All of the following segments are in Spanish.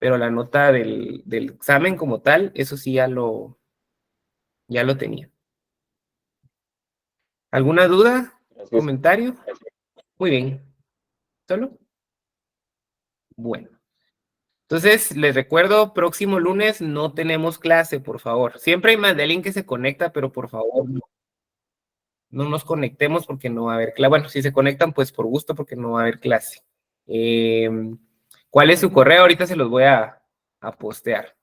pero la nota del examen como tal, eso sí ya lo tenía. ¿Alguna duda? Gracias. ¿Comentario? Muy bien. ¿Solo? Bueno. Entonces, les recuerdo, próximo lunes no tenemos clase, por favor. Siempre hay más de alguien que se conecta, pero por favor, no nos conectemos porque no va a haber clase. Bueno, si se conectan, pues por gusto, porque no va a haber clase. ¿Cuál es su correo? Ahorita se los voy a postear.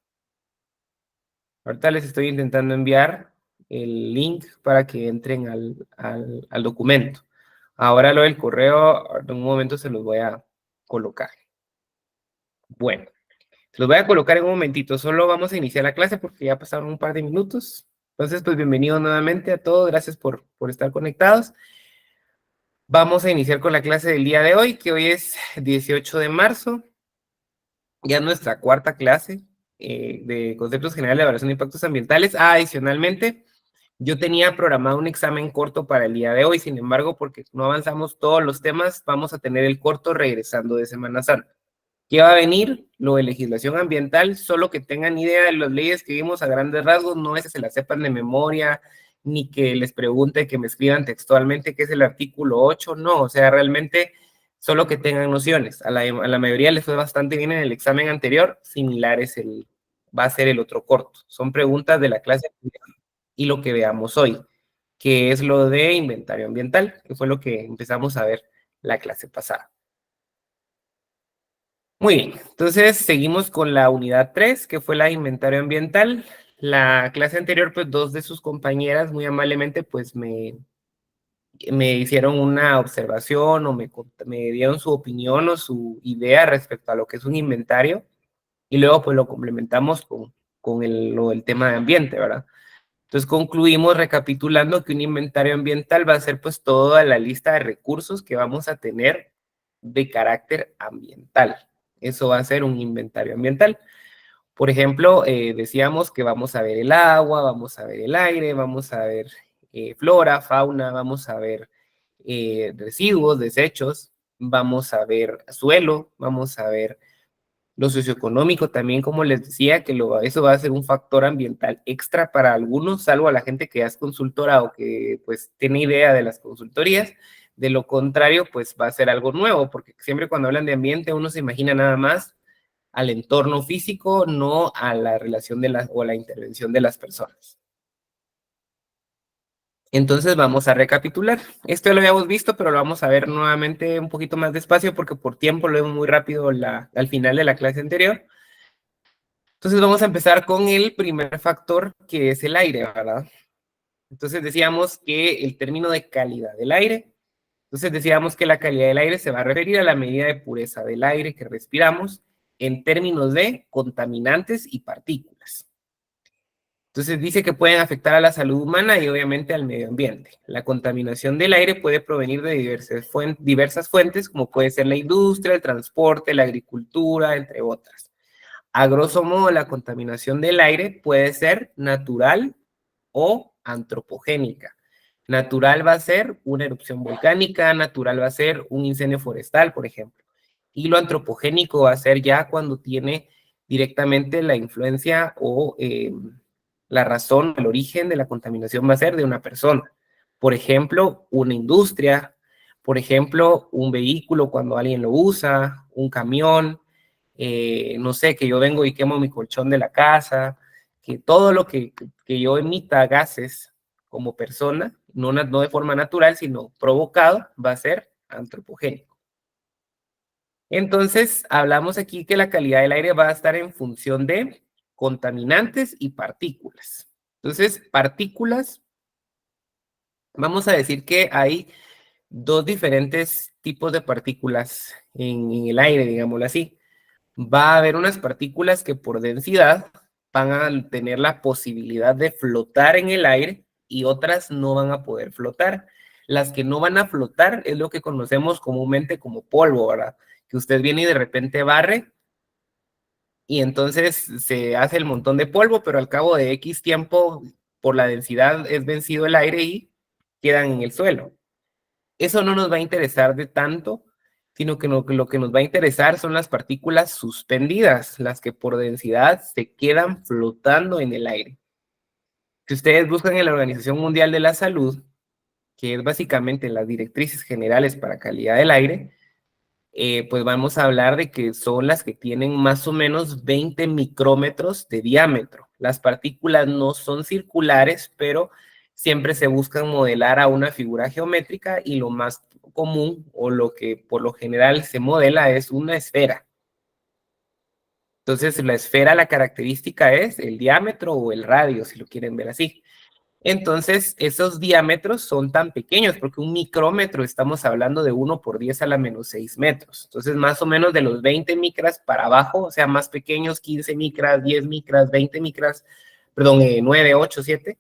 Ahorita les estoy intentando enviar el link para que entren al documento. Ahora lo del correo, en un momento se los voy a colocar. Bueno, se los voy a colocar en un momentito. Solo vamos a iniciar la clase porque ya pasaron un par de minutos. Entonces, pues bienvenidos nuevamente a todos. Gracias por estar conectados. Vamos a iniciar con la clase del día de hoy, que hoy es 18 de marzo. Ya nuestra cuarta clase de conceptos generales de evaluación de impactos ambientales. Adicionalmente, yo tenía programado un examen corto para el día de hoy, sin embargo, porque no avanzamos todos los temas, vamos a tener el corto regresando de Semana Santa. ¿Qué va a venir? Lo de legislación ambiental, solo que tengan idea de las leyes que vimos a grandes rasgos, no es que se las sepan de memoria, ni que les pregunte, que me escriban textualmente qué es el artículo 8, no, o sea, realmente solo que tengan nociones. A la mayoría les fue bastante bien en el examen anterior, similar va a ser el otro corto. Son preguntas de la clase y lo que veamos hoy, que es lo de inventario ambiental, que fue lo que empezamos a ver la clase pasada. Muy bien, entonces seguimos con la unidad 3, que fue la de inventario ambiental. La clase anterior, pues dos de sus compañeras muy amablemente, pues me hicieron una observación o me dieron su opinión o su idea respecto a lo que es un inventario, y luego pues lo complementamos con el tema de ambiente, ¿verdad? Entonces concluimos recapitulando que un inventario ambiental va a ser pues toda la lista de recursos que vamos a tener de carácter ambiental. Eso va a ser un inventario ambiental. Por ejemplo, decíamos que vamos a ver el agua, vamos a ver el aire, vamos a ver flora, fauna, vamos a ver residuos, desechos, vamos a ver suelo, vamos a ver lo socioeconómico también, como les decía, que eso va a ser un factor ambiental extra para algunos, salvo a la gente que ya es consultora o que pues tiene idea de las consultorías. De lo contrario, pues va a ser algo nuevo, porque siempre cuando hablan de ambiente uno se imagina nada más al entorno físico, no a la relación o a la intervención de las personas. Entonces vamos a recapitular. Esto ya lo habíamos visto, pero lo vamos a ver nuevamente un poquito más despacio porque por tiempo lo vemos muy rápido al final de la clase anterior. Entonces vamos a empezar con el primer factor, que es el aire, ¿verdad? Entonces decíamos que el término de calidad del aire, entonces decíamos que la calidad del aire se va a referir a la medida de pureza del aire que respiramos en términos de contaminantes y partículas. Entonces dice que pueden afectar a la salud humana y obviamente al medio ambiente. La contaminación del aire puede provenir de diversas fuentes, como puede ser la industria, el transporte, la agricultura, entre otras. A grosso modo, la contaminación del aire puede ser natural o antropogénica. Natural va a ser una erupción volcánica, natural va a ser un incendio forestal, por ejemplo. Y lo antropogénico va a ser ya cuando tiene directamente la influencia o la razón, el origen de la contaminación va a ser de una persona. Por ejemplo, una industria, por ejemplo, un vehículo cuando alguien lo usa, un camión, no sé, que yo vengo y quemo mi colchón de la casa, que todo lo que yo emita gases como persona, no de forma natural, sino provocado, va a ser antropogénico. Entonces, hablamos aquí que la calidad del aire va a estar en función de contaminantes y partículas. Entonces, partículas, vamos a decir que hay dos diferentes tipos de partículas en el aire, digámoslo así. Va a haber unas partículas que por densidad van a tener la posibilidad de flotar en el aire y otras no van a poder flotar. Las que no van a flotar es lo que conocemos comúnmente como polvo, ¿verdad? Que usted viene y de repente barre y entonces se hace el montón de polvo, pero al cabo de X tiempo, por la densidad, es vencido el aire y quedan en el suelo. Eso no nos va a interesar de tanto sino que lo que nos va a interesar son las partículas suspendidas, las que por densidad se quedan flotando en el aire. Si ustedes buscan en la Organización Mundial de la Salud, que es básicamente las directrices generales para calidad del aire, pues vamos a hablar de que son las que tienen más o menos 20 micrómetros de diámetro. Las partículas no son circulares, pero siempre se buscan modelar a una figura geométrica y lo más común o lo que por lo general se modela es una esfera. Entonces, la esfera, la característica es el diámetro o el radio, si lo quieren ver así. Entonces, esos diámetros son tan pequeños, porque un micrómetro estamos hablando de 1 por 10 a la menos 6 metros. Entonces, más o menos de los 20 micras para abajo, o sea, más pequeños, 15 micras, 10 micras, 20 micras, perdón, 9, 8, 7,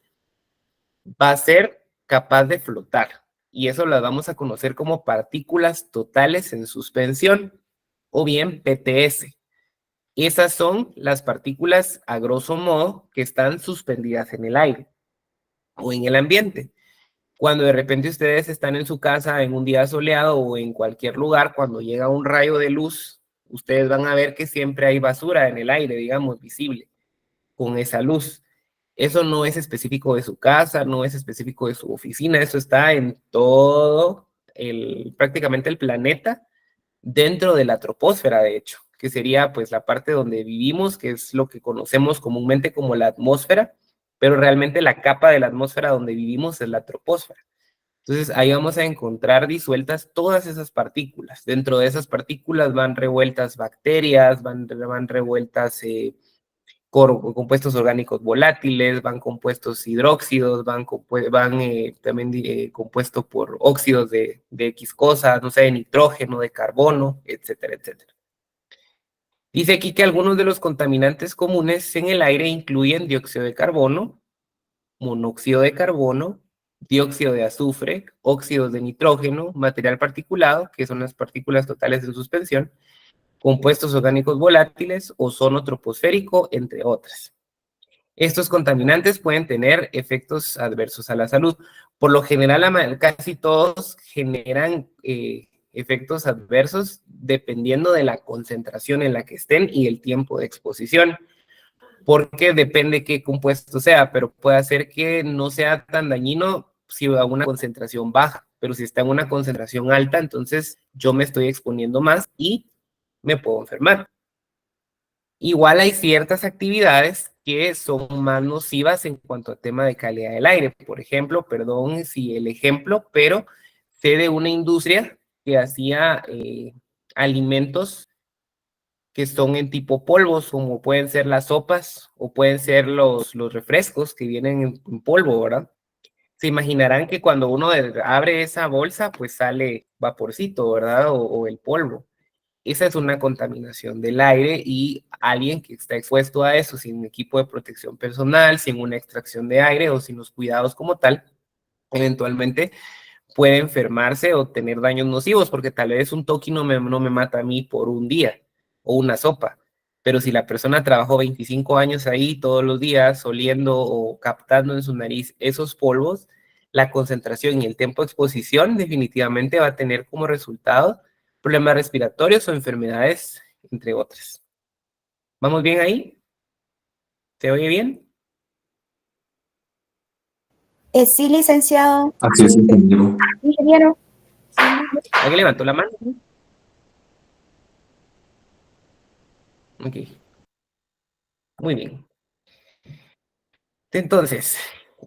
va a ser capaz de flotar. Y eso las vamos a conocer como partículas totales en suspensión, o bien PTS. Esas son las partículas, a grosso modo, que están suspendidas en el aire o en el ambiente. Cuando de repente ustedes están en su casa en un día soleado o en cualquier lugar, cuando llega un rayo de luz, ustedes van a ver que siempre hay basura en el aire, digamos, visible, con esa luz. Eso no es específico de su casa, no es específico de su oficina, eso está en todo prácticamente el planeta, dentro de la troposfera, de hecho, que sería pues la parte donde vivimos, que es lo que conocemos comúnmente como la atmósfera, pero realmente la capa de la atmósfera donde vivimos es la troposfera. Entonces ahí vamos a encontrar disueltas todas esas partículas. Dentro de esas partículas van revueltas bacterias, van revueltas compuestos orgánicos volátiles, van compuestos hidróxidos, van también compuestos por óxidos de X cosas, no sé, de nitrógeno, de carbono, etcétera, etcétera. Dice aquí que algunos de los contaminantes comunes en el aire incluyen dióxido de carbono, monóxido de carbono, dióxido de azufre, óxidos de nitrógeno, material particulado, que son las partículas totales en suspensión, compuestos orgánicos volátiles, ozono troposférico, entre otras. Estos contaminantes pueden tener efectos adversos a la salud. Por lo general, casi todos generan efectos adversos dependiendo de la concentración en la que estén y el tiempo de exposición, porque depende qué compuesto sea, pero puede hacer que no sea tan dañino si a una concentración baja, pero si está en una concentración alta, entonces yo me estoy exponiendo más y me puedo enfermar. Igual hay ciertas actividades que son más nocivas en cuanto a tema de calidad del aire. Por ejemplo, perdón si el ejemplo, pero sé de una industria que hacía alimentos que son en tipo polvos, como pueden ser las sopas o pueden ser los refrescos que vienen en polvo, ¿verdad? Se imaginarán que cuando uno abre esa bolsa, pues sale vaporcito, ¿verdad? O el polvo. Esa es una contaminación del aire y alguien que está expuesto a eso sin equipo de protección personal, sin una extracción de aire o sin los cuidados como tal, eventualmente puede enfermarse o tener daños nocivos, porque tal vez un toqui no me mata a mí por un día o una sopa, pero si la persona trabajó 25 años ahí todos los días oliendo o captando en su nariz esos polvos, la concentración y el tiempo de exposición definitivamente va a tener como resultado problemas respiratorios o enfermedades, entre otras. ¿Vamos bien ahí? ¿Se oye bien? Sí, licenciado. Así es, ingeniero. Ingeniero. ¿Alguien levantó la mano? Ok. Muy bien. Entonces,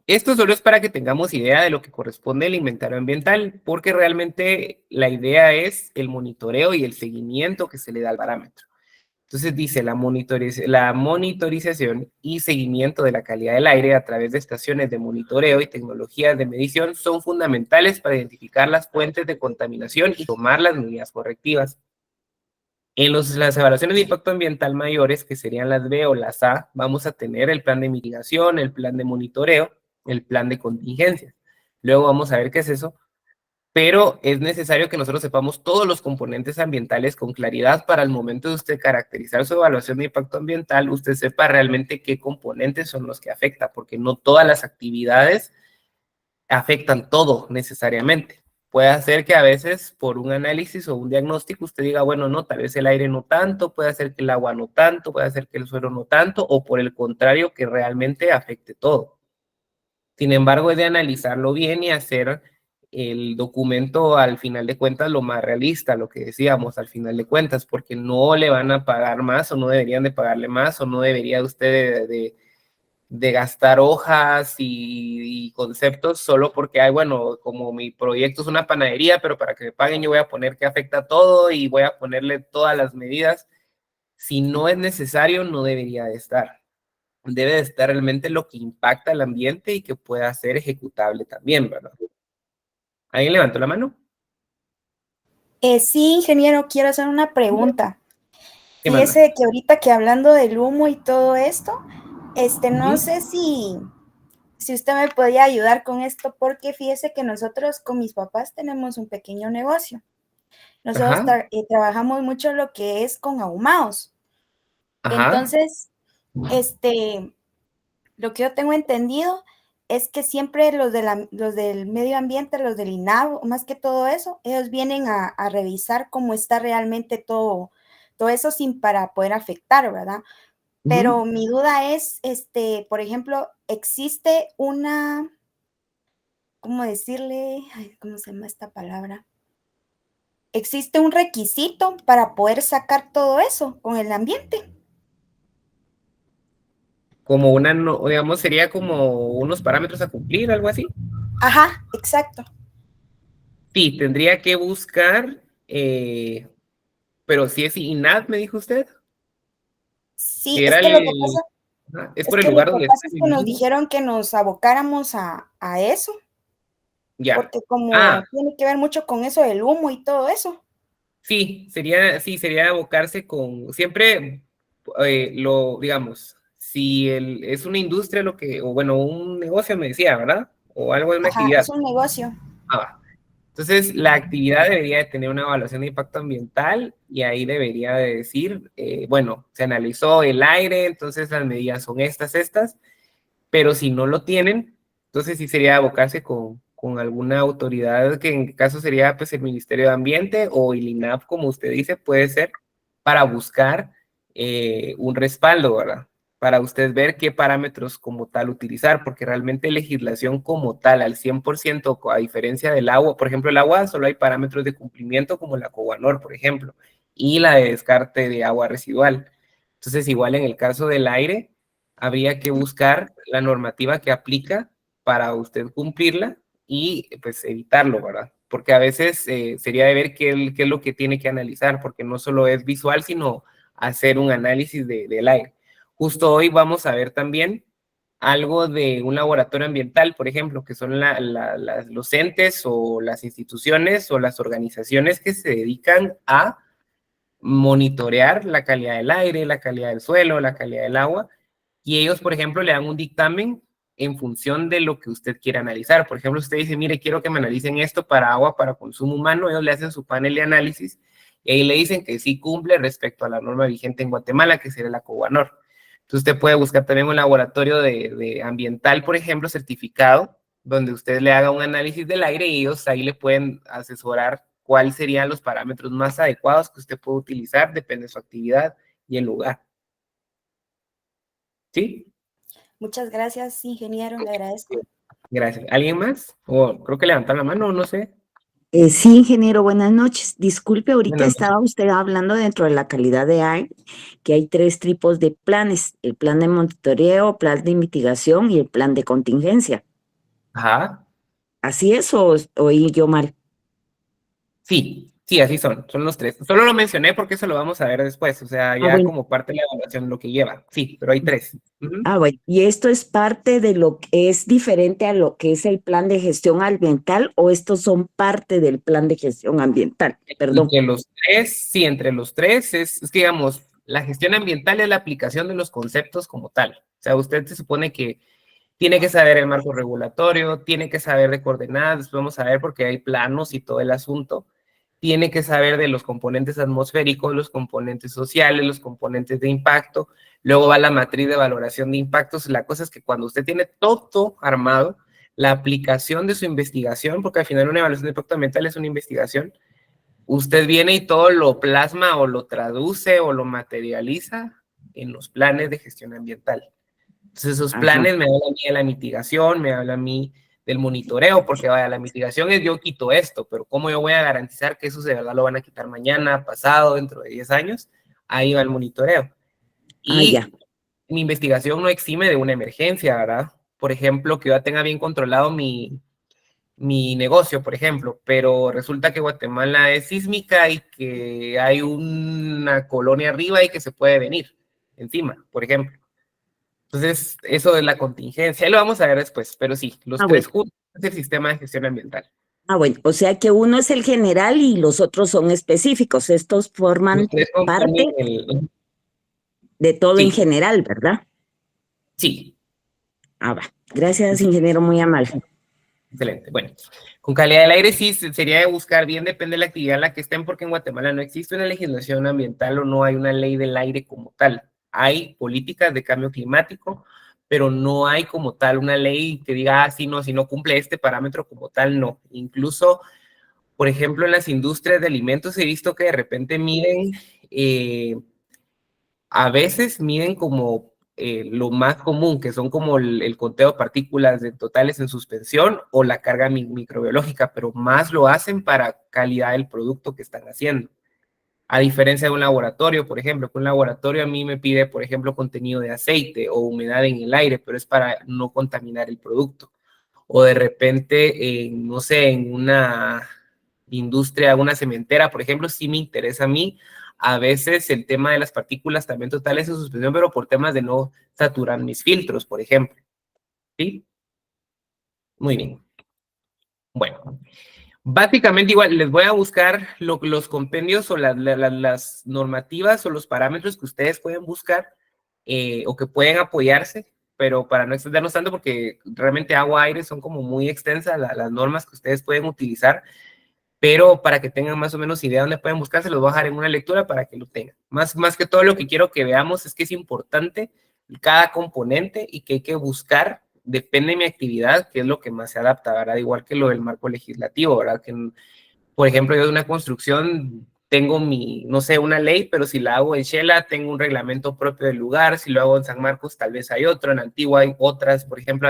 esto solo es para que tengamos idea de lo que corresponde al inventario ambiental, porque realmente la idea es el monitoreo y el seguimiento que se le da al parámetro. Entonces dice la monitorización y seguimiento de la calidad del aire a través de estaciones de monitoreo y tecnologías de medición son fundamentales para identificar las fuentes de contaminación y tomar las medidas correctivas. En las evaluaciones de impacto ambiental mayores, que serían las B o las A, vamos a tener el plan de mitigación, el plan de monitoreo, el plan de contingencias. Luego vamos a ver qué es eso, pero es necesario que nosotros sepamos todos los componentes ambientales con claridad para el momento de usted caracterizar su evaluación de impacto ambiental, usted sepa realmente qué componentes son los que afectan, porque no todas las actividades afectan todo necesariamente. Puede ser que a veces por un análisis o un diagnóstico usted diga, bueno, no, tal vez el aire no tanto, puede ser que el agua no tanto, puede ser que el suelo no tanto, o por el contrario, que realmente afecte todo. Sin embargo, es de analizarlo bien y hacer el documento al final de cuentas lo más realista, lo que decíamos al final de cuentas, porque no le van a pagar más o no deberían de pagarle más o no debería usted de gastar hojas y conceptos solo porque hay, bueno, como mi proyecto es una panadería, pero para que me paguen yo voy a poner que afecta todo y voy a ponerle todas las medidas. Si no es necesario, no debería de estar. Debe de estar realmente lo que impacta al ambiente y que pueda ser ejecutable también, ¿verdad? ¿Alguien levantó la mano? Sí, ingeniero, quiero hacer una pregunta. ¿Qué manda? Fíjese que ahorita que hablando del humo y todo esto, no Ujú. sé si usted me podía ayudar con esto, porque fíjese que nosotros con mis papás tenemos un pequeño negocio. Nosotros Ajá, trabajamos mucho lo que es con ahumados. ajá. Entonces, lo que yo tengo entendido es que siempre los del medio ambiente, los del INAV, más que todo eso, ellos vienen a revisar cómo está realmente todo eso sin para poder afectar, ¿verdad? Ujú. Pero mi duda es, por ejemplo, existe una, ¿cómo decirle? Ay, ¿cómo se llama esta palabra? ¿Existe un requisito para poder sacar todo eso con el ambiente? Como una, digamos, sería como unos parámetros a cumplir, algo así. Ajá, exacto. Sí, tendría que buscar, pero si es INAD, me dijo usted, Sí, que es era que lo que el, pasa es es por el que lo lugar que donde pasa está es que nos viviendo. dijeron que nos abocáramos a eso, Ya. porque como Ah, tiene que ver mucho con eso del humo y todo eso. sí, sería abocarse con, siempre digamos, si es una industria lo que, o bueno, un negocio me decía, ¿verdad? O algo de una Ajá, actividad. es un negocio. Ah, va. Entonces, la actividad debería de tener una evaluación de impacto ambiental y ahí debería de decir, bueno, se analizó el aire, entonces las medidas son estas, pero si no lo tienen, entonces sí sería abocarse con alguna autoridad, que en caso sería pues el Ministerio de Ambiente o el INAP, como usted dice, puede ser, para buscar un respaldo, ¿verdad? Para usted ver qué parámetros como tal utilizar, porque realmente legislación como tal, al 100%, a diferencia del agua, por ejemplo, el agua solo hay parámetros de cumplimiento como la COGUANOR, por ejemplo, y la de descarte de agua residual. Entonces, igual en el caso del aire, habría que buscar la normativa que aplica para usted cumplirla y pues evitarlo, ¿verdad? Porque a veces sería de ver qué es lo que tiene que analizar, porque no solo es visual, sino hacer un análisis del aire. Justo hoy vamos a ver también algo de un laboratorio ambiental, por ejemplo, que son los entes o las instituciones o las organizaciones que se dedican a monitorear la calidad del aire, la calidad del suelo, la calidad del agua, y ellos, por ejemplo, le dan un dictamen en función de lo que usted quiera analizar. Por ejemplo, usted dice, mire, quiero que me analicen esto para agua, para consumo humano, ellos le hacen su panel de análisis y ahí le dicen que sí cumple respecto a la norma vigente en Guatemala, que sería la COGUANOR. Entonces usted puede buscar también un laboratorio de ambiental, por ejemplo, certificado, donde usted le haga un análisis del aire y ellos ahí le pueden asesorar cuáles serían los parámetros más adecuados que usted puede utilizar, depende de su actividad y el lugar. ¿Sí? Muchas gracias, ingeniero, le agradezco. Gracias. ¿Alguien más? O creo que levantar la mano, no sé. Sí, ingeniero, buenas noches. Disculpe, ahorita Buenas noches. estaba usted hablando dentro de la calidad de aire, que hay tres tipos de planes: el plan de monitoreo, plan de mitigación y el plan de contingencia. Ajá. ¿Así es o oí yo mal? Sí, así son. Son los tres. Solo lo mencioné porque eso lo vamos a ver después. O sea, Ah, ya bueno. como parte de la evaluación lo que lleva. Sí, pero hay tres. Ujú. Ah, bueno. ¿Y esto es parte de lo que es diferente a lo que es el plan de gestión ambiental o estos son parte del plan de gestión ambiental? Perdón. Entre los tres, sí, entre los tres es que, digamos, la gestión ambiental es la aplicación de los conceptos como tal. O sea, usted se supone que tiene que saber el marco regulatorio, tiene que saber de coordenadas, después vamos a ver porque hay planos y todo el asunto, tiene que saber de los componentes atmosféricos, los componentes sociales, los componentes de impacto, luego va la matriz de valoración de impactos. La cosa es que cuando usted tiene todo armado, la aplicación de su investigación, porque al final una evaluación de impacto ambiental es una investigación, usted viene y todo lo plasma o lo traduce o lo materializa en los planes de gestión ambiental. Entonces esos planes me hablan a mí de la mitigación, me hablan a mí del monitoreo, porque vaya, la mitigación es yo quito esto, pero ¿cómo yo voy a garantizar que eso de verdad lo van a quitar mañana, pasado, dentro de 10 años? Ahí va el monitoreo. Y mi investigación no exime de una emergencia, ¿verdad? Por ejemplo, que yo tenga bien controlado mi negocio, por ejemplo, pero resulta que Guatemala es sísmica y que hay una colonia arriba y que se puede venir encima, por ejemplo. Entonces, eso es la contingencia. Ahí lo vamos a ver después, pero sí, los tres juntos es el sistema de gestión ambiental. Bueno, o sea que uno es el general y los otros son específicos. Estos forman parte de todo en general, ¿verdad? Sí. Va. Gracias, ingeniero, muy amable. Excelente. Bueno, con calidad del aire sí sería de buscar bien, depende de la actividad en la que estén, porque en Guatemala no existe una legislación ambiental o no hay una ley del aire como tal. Hay políticas de cambio climático, pero no hay como tal una ley que diga, si no cumple este parámetro como tal, no. Incluso, por ejemplo, en las industrias de alimentos he visto que de repente miden, a veces miden como lo más común, que son como el conteo de partículas de totales en suspensión o la carga microbiológica, pero más lo hacen para calidad del producto que están haciendo. A diferencia de un laboratorio, por ejemplo, que un laboratorio a mí me pide, por ejemplo, contenido de aceite o humedad en el aire, pero es para no contaminar el producto. O de repente, no sé, en una industria, una cementera, por ejemplo, sí me interesa a mí a veces el tema de las partículas también totales en suspensión, pero por temas de no saturar mis filtros, por ejemplo. ¿Sí? Muy bien. Bueno, básicamente igual les voy a buscar los compendios o las normativas o los parámetros que ustedes pueden buscar o que pueden apoyarse, pero para no extendernos tanto porque realmente agua, aire son como muy extensas las normas que ustedes pueden utilizar, pero para que tengan más o menos idea de dónde pueden buscar, se los voy a dejar en una lectura para que lo tengan. Más que todo lo que quiero que veamos es que es importante cada componente y que hay que buscar, depende de mi actividad, qué es lo que más se adapta, ¿verdad? Igual que lo del marco legislativo, ¿verdad? Que, por ejemplo, yo de una construcción tengo no sé, una ley, pero si la hago en Xela, tengo un reglamento propio del lugar, si lo hago en San Marcos, tal vez hay otro, en Antigua hay otras, por ejemplo,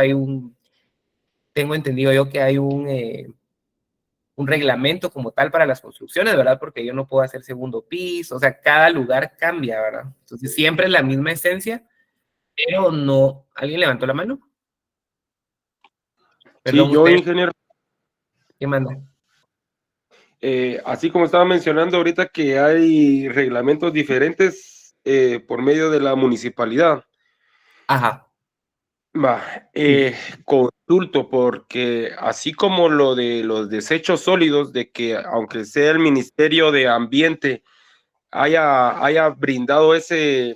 tengo entendido yo que hay un reglamento como tal para las construcciones, ¿verdad? Porque yo no puedo hacer segundo piso, o sea, cada lugar cambia, ¿verdad? Entonces siempre es la misma esencia, pero no. ¿Alguien levantó la mano? Perdón, sí, yo, usted. ingeniero. ¿Qué manda? Así como estaba mencionando ahorita que hay reglamentos diferentes por medio de la municipalidad. Ajá. Consulto, porque así como lo de los desechos sólidos, de que aunque sea el Ministerio de Ambiente haya brindado ese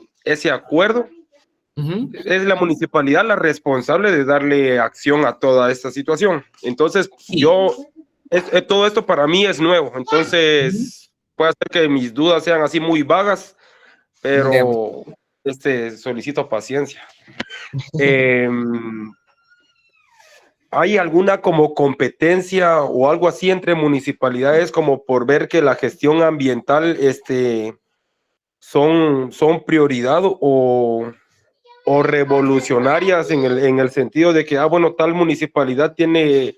acuerdo, es la municipalidad la responsable de darle acción a toda esta situación. Entonces, todo esto para mí es nuevo, entonces puede ser que mis dudas sean así muy vagas, pero solicito paciencia. ¿Hay alguna como competencia o algo así entre municipalidades como por ver que la gestión ambiental son prioridad o revolucionarias en el sentido de que, bueno, tal municipalidad tiene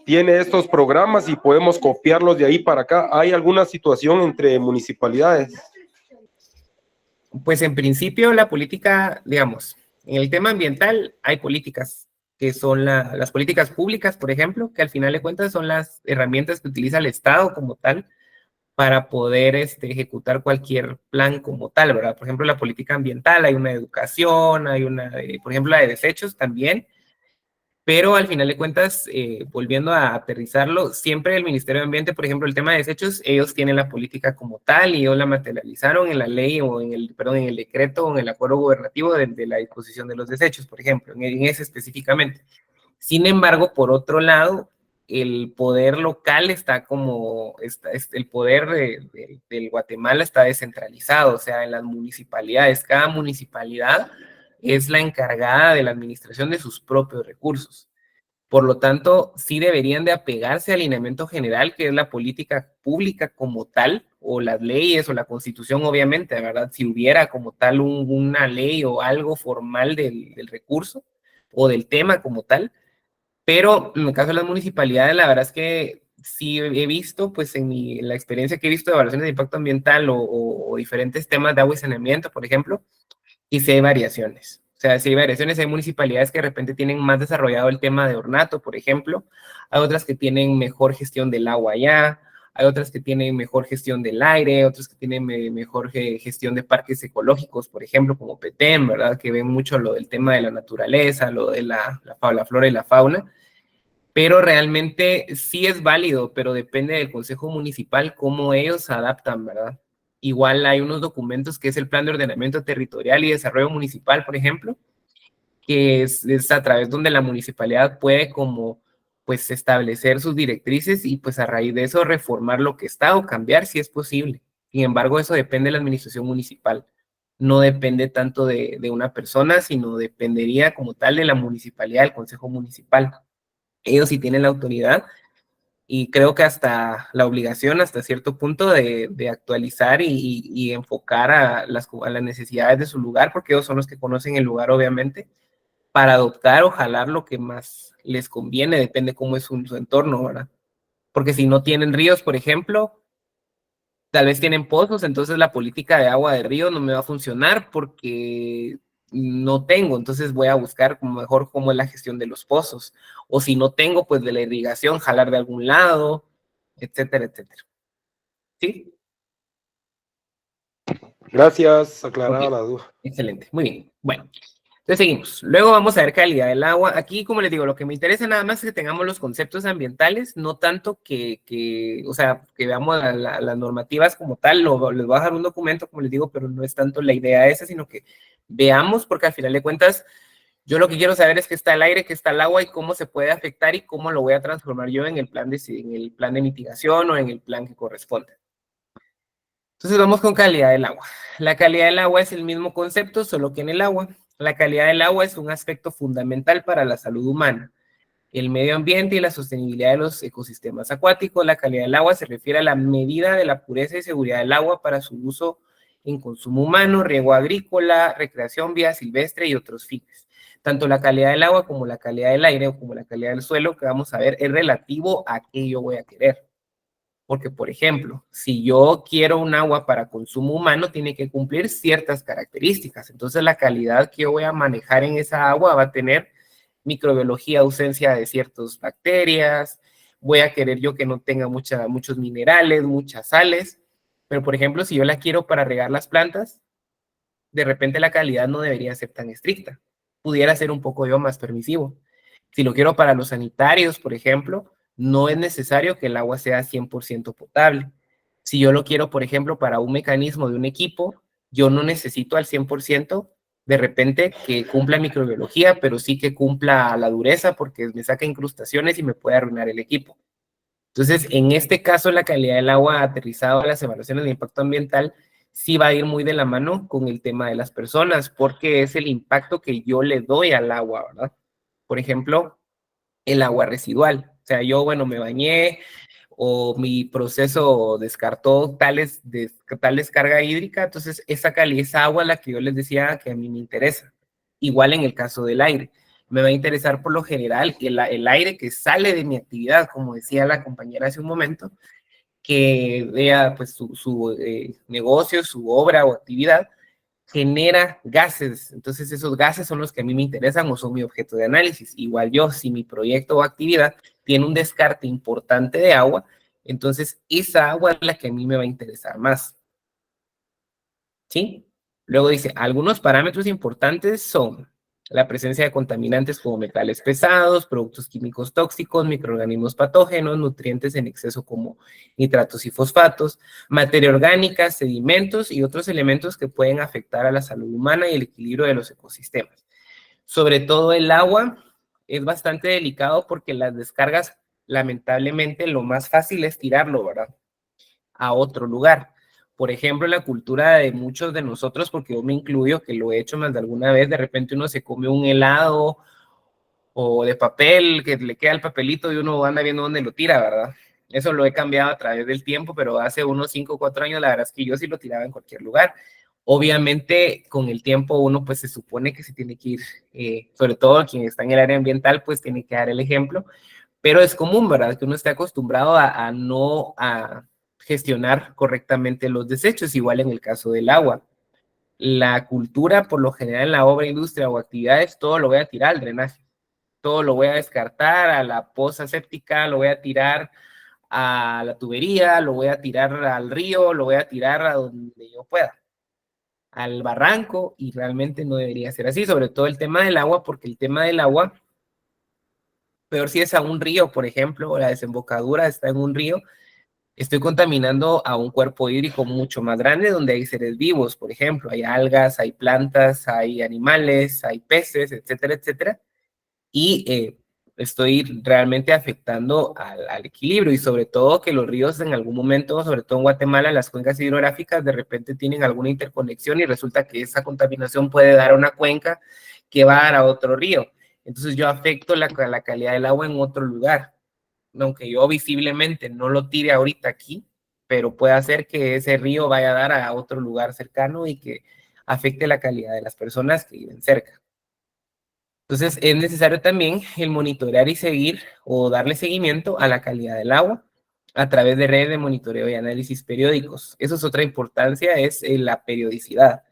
estos programas y podemos copiarlos de ahí para acá? ¿Hay alguna situación entre municipalidades? Pues en principio la política, digamos, en el tema ambiental hay políticas que son las políticas públicas, por ejemplo, que al final de cuentas son las herramientas que utiliza el Estado como tal para poder ejecutar cualquier plan como tal, ¿verdad? Por ejemplo, la política ambiental, hay una de educación, hay una, por ejemplo, la de desechos también, pero al final de cuentas, volviendo a aterrizarlo, siempre el Ministerio de Ambiente, por ejemplo, el tema de desechos, ellos tienen la política como tal y ellos la materializaron en la ley o en el decreto o en el acuerdo gubernativo de la disposición de los desechos, por ejemplo, en ese específicamente. Sin embargo, por otro lado, el poder local el poder del Guatemala está descentralizado, o sea, en las municipalidades, cada municipalidad es la encargada de la administración de sus propios recursos. Por lo tanto, sí deberían de apegarse al lineamiento general, que es la política pública como tal, o las leyes o la constitución, obviamente, ¿verdad? Si hubiera como tal una ley o algo formal del recurso o del tema como tal. Pero en el caso de las municipalidades, la verdad es que sí he visto, pues en la experiencia que he visto de evaluaciones de impacto ambiental o diferentes temas de agua y saneamiento, por ejemplo, y sí hay variaciones. O sea, sí hay variaciones, hay municipalidades que de repente tienen más desarrollado el tema de ornato, por ejemplo, hay otras que tienen mejor gestión del agua allá, hay otras que tienen mejor gestión del aire, otras que tienen mejor gestión de parques ecológicos, por ejemplo, como Petén, ¿verdad? Que ven mucho lo del tema de la naturaleza, lo de la flora y la fauna, pero realmente sí es válido, pero depende del Consejo Municipal cómo ellos se adaptan, ¿verdad? Igual hay unos documentos que es el Plan de Ordenamiento Territorial y Desarrollo Municipal, por ejemplo, que es a través donde la municipalidad puede como pues establecer sus directrices y pues a raíz de eso reformar lo que está o cambiar si es posible. Sin embargo, eso depende de la administración municipal. No depende tanto de una persona, sino dependería como tal de la municipalidad, del Consejo Municipal. Ellos sí tienen la autoridad y creo que hasta la obligación hasta cierto punto de actualizar y enfocar a las necesidades de su lugar, porque ellos son los que conocen el lugar, obviamente, para adoptar o jalar lo que más les conviene, depende cómo es su entorno, ¿verdad? Porque si no tienen ríos, por ejemplo, tal vez tienen pozos, entonces la política de agua de río no me va a funcionar porque no tengo, entonces voy a buscar como mejor cómo es la gestión de los pozos, o si no tengo, pues de la irrigación, jalar de algún lado, etcétera, etcétera. ¿Sí? Gracias, aclarada Ok, la duda. excelente, muy bien. Bueno, entonces seguimos. Luego vamos a ver calidad del agua. Aquí, como les digo, lo que me interesa nada más es que tengamos los conceptos ambientales, no tanto o sea, que veamos las normativas como tal. Les voy a dejar un documento, como les digo, pero no es tanto la idea esa, sino que veamos, porque al final de cuentas, yo lo que quiero saber es qué está el aire, qué está el agua y cómo se puede afectar y cómo lo voy a transformar yo en el plan de mitigación o en el plan que corresponde. Entonces vamos con calidad del agua. La calidad del agua es el mismo concepto, solo que en el agua. La calidad del agua es un aspecto fundamental para la salud humana, el medio ambiente y la sostenibilidad de los ecosistemas acuáticos. La calidad del agua se refiere a la medida de la pureza y seguridad del agua para su uso en consumo humano, riego agrícola, recreación, vida silvestre y otros fines. Tanto la calidad del agua como la calidad del aire o como la calidad del suelo que vamos a ver es relativo a qué yo voy a querer. Porque, por ejemplo, si yo quiero un agua para consumo humano, tiene que cumplir ciertas características. Entonces, la calidad que yo voy a manejar en esa agua va a tener microbiología, ausencia de ciertas bacterias, voy a querer yo que no tenga muchos minerales, muchas sales. Pero, por ejemplo, si yo la quiero para regar las plantas, de repente la calidad no debería ser tan estricta. Pudiera ser un poco yo más permisivo. Si lo quiero para los sanitarios, por ejemplo, no es necesario que el agua sea 100% potable. Si yo lo quiero, por ejemplo, para un mecanismo de un equipo, yo no necesito al 100% de repente que cumpla microbiología, pero sí que cumpla la dureza porque me saca incrustaciones y me puede arruinar el equipo. Entonces, en este caso, la calidad del agua aterrizado a las evaluaciones de impacto ambiental sí va a ir muy de la mano con el tema de las personas, porque es el impacto que yo le doy al agua, ¿verdad? Por ejemplo, el agua residual. O sea, yo, bueno, me bañé o mi proceso descartó tal descarga hídrica, entonces esa agua la que yo les decía que a mí me interesa. Igual en el caso del aire. Me va a interesar por lo general el aire que sale de mi actividad, como decía la compañera hace un momento, que vea pues su negocio, su obra o actividad, genera gases. Entonces esos gases son los que a mí me interesan o son mi objeto de análisis. Igual yo, si mi proyecto o actividad tiene un descarte importante de agua, entonces esa agua es la que a mí me va a interesar más. ¿Sí? Luego dice, algunos parámetros importantes son la presencia de contaminantes como metales pesados, productos químicos tóxicos, microorganismos patógenos, nutrientes en exceso como nitratos y fosfatos, materia orgánica, sedimentos y otros elementos que pueden afectar a la salud humana y el equilibrio de los ecosistemas. Sobre todo el agua es bastante delicado porque las descargas, lamentablemente, lo más fácil es tirarlo, ¿verdad? A otro lugar. Por ejemplo, la cultura de muchos de nosotros, porque yo me incluyo, que lo he hecho más de alguna vez, de repente uno se come un helado o de papel, que le queda el papelito y uno anda viendo dónde lo tira, ¿verdad? Eso lo he cambiado a través del tiempo, pero hace unos 5 o 4 años la verdad es que yo sí lo tiraba en cualquier lugar. Obviamente, con el tiempo uno pues se supone que se tiene que ir, sobre todo quien está en el área ambiental, pues tiene que dar el ejemplo, pero es común, ¿verdad? Que uno esté acostumbrado a no gestionar correctamente los desechos, igual en el caso del agua. La cultura, por lo general en la obra, industria o actividades, todo lo voy a tirar al drenaje, todo lo voy a descartar a la poza séptica, lo voy a tirar a la tubería, lo voy a tirar al río, lo voy a tirar a donde yo pueda, al barranco, y realmente no debería ser así, sobre todo el tema del agua, porque el tema del agua, peor si es a un río, por ejemplo, o la desembocadura está en un río, estoy contaminando a un cuerpo hídrico mucho más grande donde hay seres vivos, por ejemplo, hay algas, hay plantas, hay animales, hay peces, etcétera, etcétera, y estoy realmente afectando al equilibrio, y sobre todo que los ríos en algún momento, sobre todo en Guatemala, las cuencas hidrográficas de repente tienen alguna interconexión y resulta que esa contaminación puede dar a una cuenca que va a dar a otro río. Entonces yo afecto la calidad del agua en otro lugar, aunque yo visiblemente no lo tire ahorita aquí, pero puede hacer que ese río vaya a dar a otro lugar cercano y que afecte la calidad de las personas que viven cerca. Entonces es necesario también el monitorear y seguir o darle seguimiento a la calidad del agua a través de redes de monitoreo y análisis periódicos. Eso es otra importancia, es la periodicidad.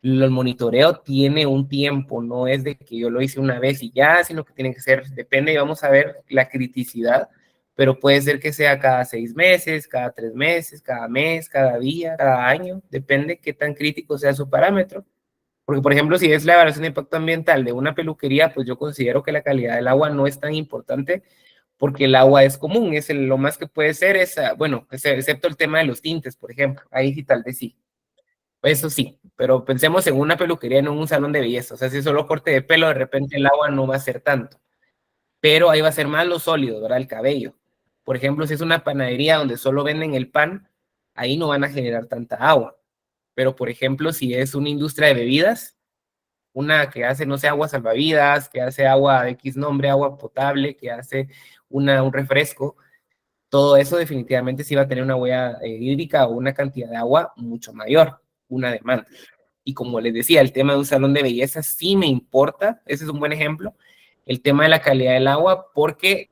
El monitoreo tiene un tiempo, no es de que yo lo hice una vez y ya, sino que tiene que ser, depende, y vamos a ver la criticidad, pero puede ser que sea cada 6 meses, cada 3 meses, cada mes, cada día, cada año, depende qué tan crítico sea su parámetro. Porque, por ejemplo, si es la evaluación de impacto ambiental de una peluquería, pues yo considero que la calidad del agua no es tan importante porque el agua es común, lo más que puede ser es, bueno, excepto el tema de los tintes, por ejemplo, ahí sí tal vez sí. Eso sí, pero pensemos en una peluquería, no en un salón de belleza. O sea, si es solo corte de pelo, de repente el agua no va a ser tanto. Pero ahí va a ser más lo sólido, ¿verdad? El cabello. Por ejemplo, si es una panadería donde solo venden el pan, ahí no van a generar tanta agua. Pero, por ejemplo, si es una industria de bebidas, una que hace, no sé, agua salvavidas, que hace agua de X nombre, agua potable, que hace un refresco, todo eso definitivamente sí va a tener una huella hídrica o una cantidad de agua mucho mayor, una demanda. Y como les decía, el tema de un salón de belleza sí me importa, ese es un buen ejemplo, el tema de la calidad del agua, porque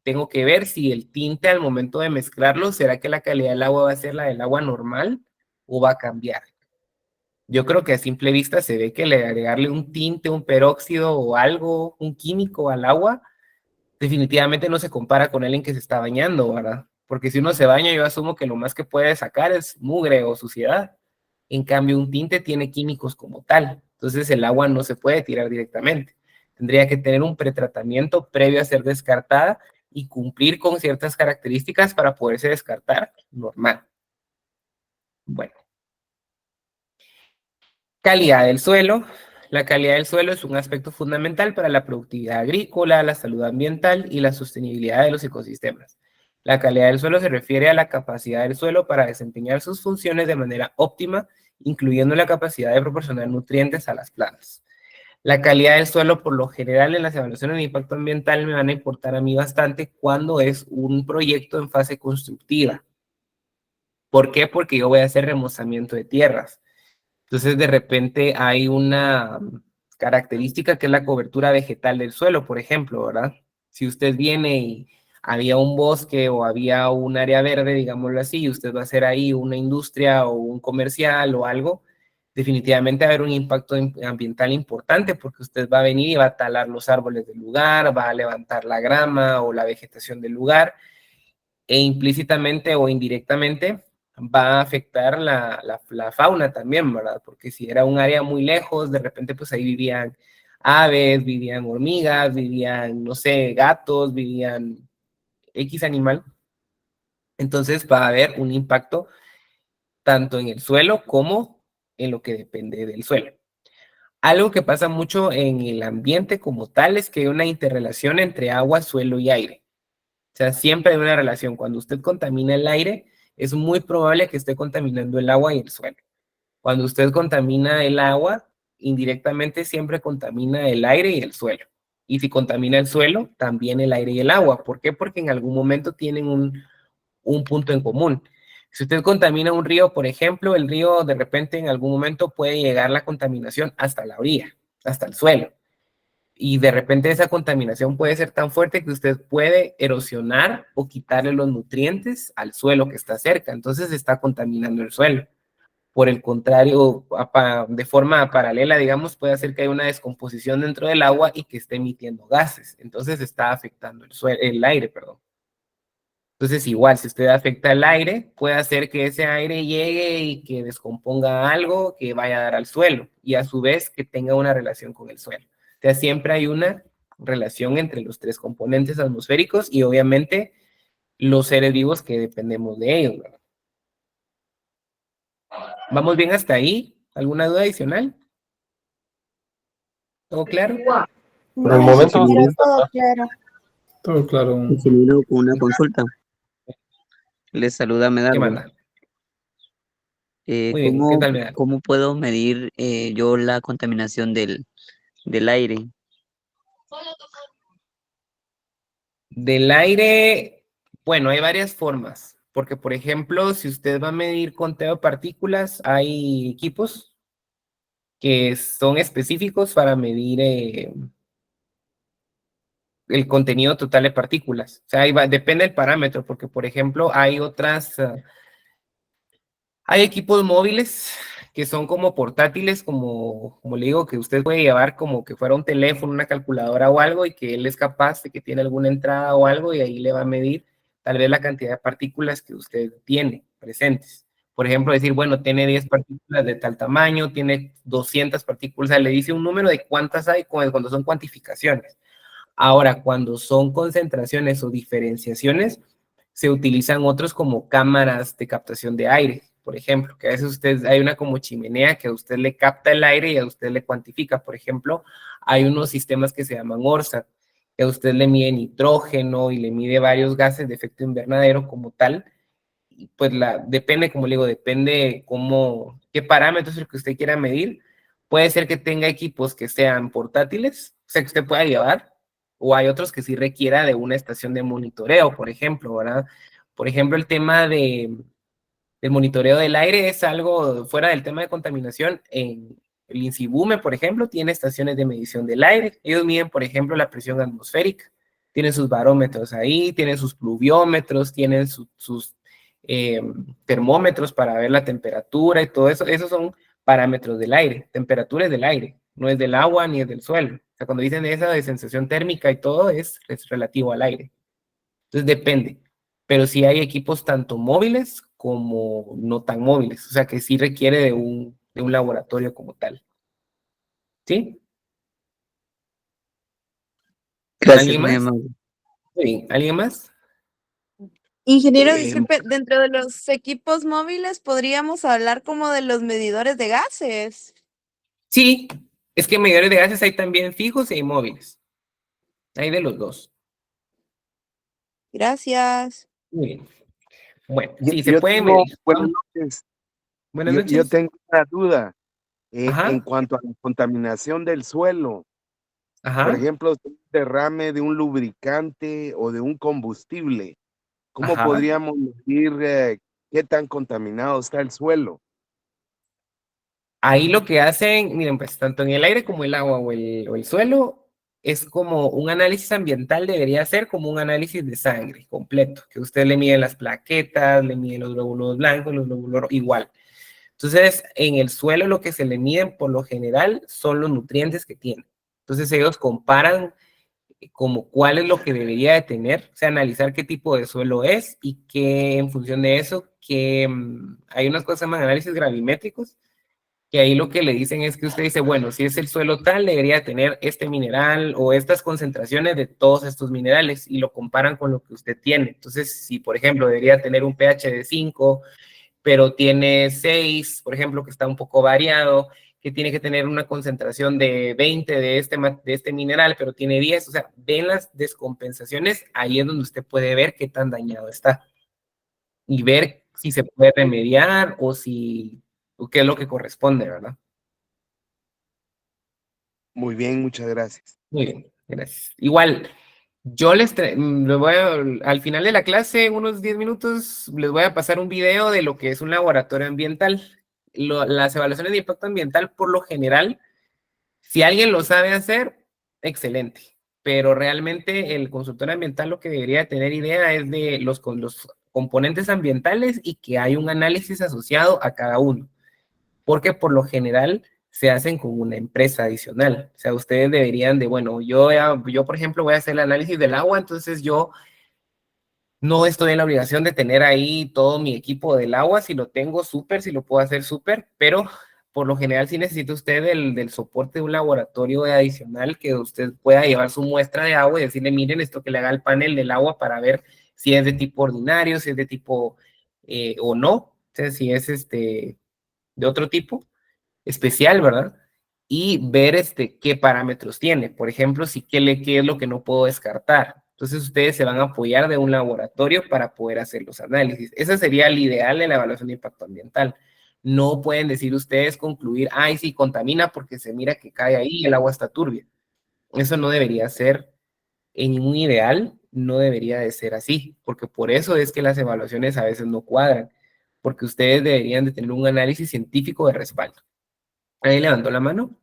tengo que ver si el tinte al momento de mezclarlo, ¿será que la calidad del agua va a ser la del agua normal o va a cambiar? Yo creo que a simple vista se ve que agregarle un tinte, un peróxido o algo, un químico al agua, definitivamente no se compara con alguien que se está bañando, ¿verdad? Porque si uno se baña, yo asumo que lo más que puede sacar es mugre o suciedad. En cambio, un tinte tiene químicos como tal. Entonces, el agua no se puede tirar directamente. Tendría que tener un pretratamiento previo a ser descartada y cumplir con ciertas características para poderse descartar normal. Bueno. Calidad del suelo. La calidad del suelo es un aspecto fundamental para la productividad agrícola, la salud ambiental y la sostenibilidad de los ecosistemas. La calidad del suelo se refiere a la capacidad del suelo para desempeñar sus funciones de manera óptima, incluyendo la capacidad de proporcionar nutrientes a las plantas. La calidad del suelo, por lo general, en las evaluaciones de impacto ambiental me van a importar a mí bastante cuando es un proyecto en fase constructiva. ¿Por qué? Porque yo voy a hacer remozamiento de tierras. Entonces, de repente hay una característica que es la cobertura vegetal del suelo, por ejemplo, ¿verdad? Si usted viene y había un bosque o había un área verde, digámoslo así, y usted va a hacer ahí una industria o un comercial o algo, definitivamente va a haber un impacto ambiental importante porque usted va a venir y va a talar los árboles del lugar, va a levantar la grama o la vegetación del lugar, e implícitamente o indirectamente va a afectar la fauna también, ¿verdad? Porque si era un área muy lejos, de repente pues ahí vivían aves, vivían hormigas, vivían, no sé, gatos, vivían X animal. Entonces va a haber un impacto tanto en el suelo como en lo que depende del suelo. Algo que pasa mucho en el ambiente como tal es que hay una interrelación entre agua, suelo y aire. O sea, siempre hay una relación. Cuando usted contamina el aire, es muy probable que esté contaminando el agua y el suelo. Cuando usted contamina el agua, indirectamente siempre contamina el aire y el suelo. Y si contamina el suelo, también el aire y el agua. ¿Por qué? Porque en algún momento tienen un punto en común. Si usted contamina un río, por ejemplo, el río de repente en algún momento puede llegar la contaminación hasta la orilla, hasta el suelo. Y de repente esa contaminación puede ser tan fuerte que usted puede erosionar o quitarle los nutrientes al suelo que está cerca. Entonces está contaminando el suelo. Por el contrario, de forma paralela, digamos, puede hacer que haya una descomposición dentro del agua y que esté emitiendo gases. Entonces está afectando el aire, perdón. Entonces, igual, si usted afecta el aire, puede hacer que ese aire llegue y que descomponga algo que vaya a dar al suelo y a su vez que tenga una relación con el suelo. O sea, siempre hay una relación entre los tres componentes atmosféricos y obviamente los seres vivos que dependemos de ellos, ¿verdad? ¿Vamos bien hasta ahí? ¿Alguna duda adicional? ¿Todo claro? Por el momento, todo claro. Todo claro. Ingeniero, con una consulta. Les saluda ¿Qué Medardo. manda? Muy bien, ¿qué tal, Medardo? ¿Cómo puedo medir yo la contaminación del aire? Del aire, bueno, hay varias formas, porque por ejemplo, si usted va a medir conteo de partículas, hay equipos que son específicos para medir el contenido total de partículas. O sea, depende del parámetro, porque por ejemplo, hay hay equipos móviles que son como portátiles, como le digo, que usted puede llevar como que fuera un teléfono, una calculadora o algo, y que él es capaz de que tiene alguna entrada o algo, y ahí le va a medir tal vez la cantidad de partículas que usted tiene presentes. Por ejemplo, decir, bueno, tiene 10 partículas de tal tamaño, tiene 200 partículas, o sea, le dice un número de cuántas hay cuando son cuantificaciones. Ahora, cuando son concentraciones o diferenciaciones, se utilizan otros como cámaras de captación de aire, por ejemplo, que a veces hay una como chimenea que a usted le capta el aire y a usted le cuantifica. Por ejemplo, hay unos sistemas que se llaman ORSAT, que a usted le mide nitrógeno y le mide varios gases de efecto invernadero como tal. Y pues depende, como le digo, depende qué parámetros es el que usted quiera medir. Puede ser que tenga equipos que sean portátiles, o sea, que usted pueda llevar, o hay otros que sí requiera de una estación de monitoreo, por ejemplo, ¿verdad? Por ejemplo, el tema del monitoreo del aire es algo fuera del tema de contaminación. En el INSIBUME, por ejemplo, tiene estaciones de medición del aire. Ellos miden, por ejemplo, la presión atmosférica. Tienen sus barómetros ahí, tienen sus pluviómetros, tienen sus termómetros para ver la temperatura y todo eso. Esos son parámetros del aire. Temperatura es del aire, no es del agua ni es del suelo. O sea, cuando dicen esa de sensación térmica y todo, es relativo al aire. Entonces depende. Pero sí hay equipos tanto móviles como no tan móviles. O sea, que sí requiere de un laboratorio como tal. ¿Sí? Gracias, ¿Alguien muy más? amable. Sí. ¿Alguien más? Ingeniero, disculpe, dentro de los equipos móviles podríamos hablar como de los medidores de gases. Sí, es que medidores de gases hay también fijos y hay móviles. Hay de los dos. Gracias. Muy bien. Bueno, Yo- sí, se yo puede tengo- medir. buenas noches. Buenas Yo noches. tengo una duda Ajá. en cuanto a la contaminación del suelo. Ajá. Por ejemplo, un derrame de un lubricante o de un combustible. ¿Cómo Ajá. podríamos medir qué tan contaminado está el suelo? Ahí lo que hacen, miren, pues tanto en el aire como el agua o el suelo, es como un análisis ambiental, debería ser como un análisis de sangre completo, que usted le mide las plaquetas, le mide los glóbulos blancos, los glóbulos rojos, igual. Entonces, en el suelo lo que se le miden por lo general son los nutrientes que tiene. Entonces, ellos comparan como cuál es lo que debería de tener, o sea, analizar qué tipo de suelo es y que en función de eso, hay unas cosas que se llaman análisis gravimétricos, que ahí lo que le dicen es que usted dice, bueno, si es el suelo tal, debería tener este mineral o estas concentraciones de todos estos minerales y lo comparan con lo que usted tiene. Entonces, si por ejemplo debería tener un pH de 5, pero tiene 6, por ejemplo, que está un poco variado, que tiene que tener una concentración de 20 de este mineral, pero tiene 10, o sea, ven las descompensaciones, ahí es donde usted puede ver qué tan dañado está y ver si se puede remediar o qué es lo que corresponde, ¿verdad? Muy bien, muchas gracias. Muy bien. Gracias. Igual, yo al final de la clase, unos 10 minutos, les voy a pasar un video de lo que es un laboratorio ambiental. Las evaluaciones de impacto ambiental, por lo general, si alguien lo sabe hacer, excelente. Pero realmente el consultor ambiental lo que debería tener idea es de los componentes ambientales y que hay un análisis asociado a cada uno. Porque por lo general se hacen con una empresa adicional. O sea, ustedes deberían de, bueno, yo por ejemplo voy a hacer el análisis del agua, entonces yo no estoy en la obligación de tener ahí todo mi equipo del agua. Si lo tengo, súper, si lo puedo hacer, súper, pero por lo general sí necesita usted del soporte de un laboratorio adicional que usted pueda llevar su muestra de agua y decirle, miren, esto que le haga el panel del agua para ver si es de tipo ordinario, si es de tipo o no, o sea, si es de otro tipo especial, ¿verdad? Y ver qué parámetros tiene. Por ejemplo, si qué es lo que no puedo descartar. Entonces ustedes se van a apoyar de un laboratorio para poder hacer los análisis. Ese sería el ideal de la evaluación de impacto ambiental. No pueden decir ustedes concluir, ay, sí, contamina porque se mira que cae ahí y el agua está turbia. Eso no debería ser, en un ideal, no debería de ser así, porque por eso es que las evaluaciones a veces no cuadran, porque ustedes deberían de tener un análisis científico de respaldo. ¿Ahí levantó la mano?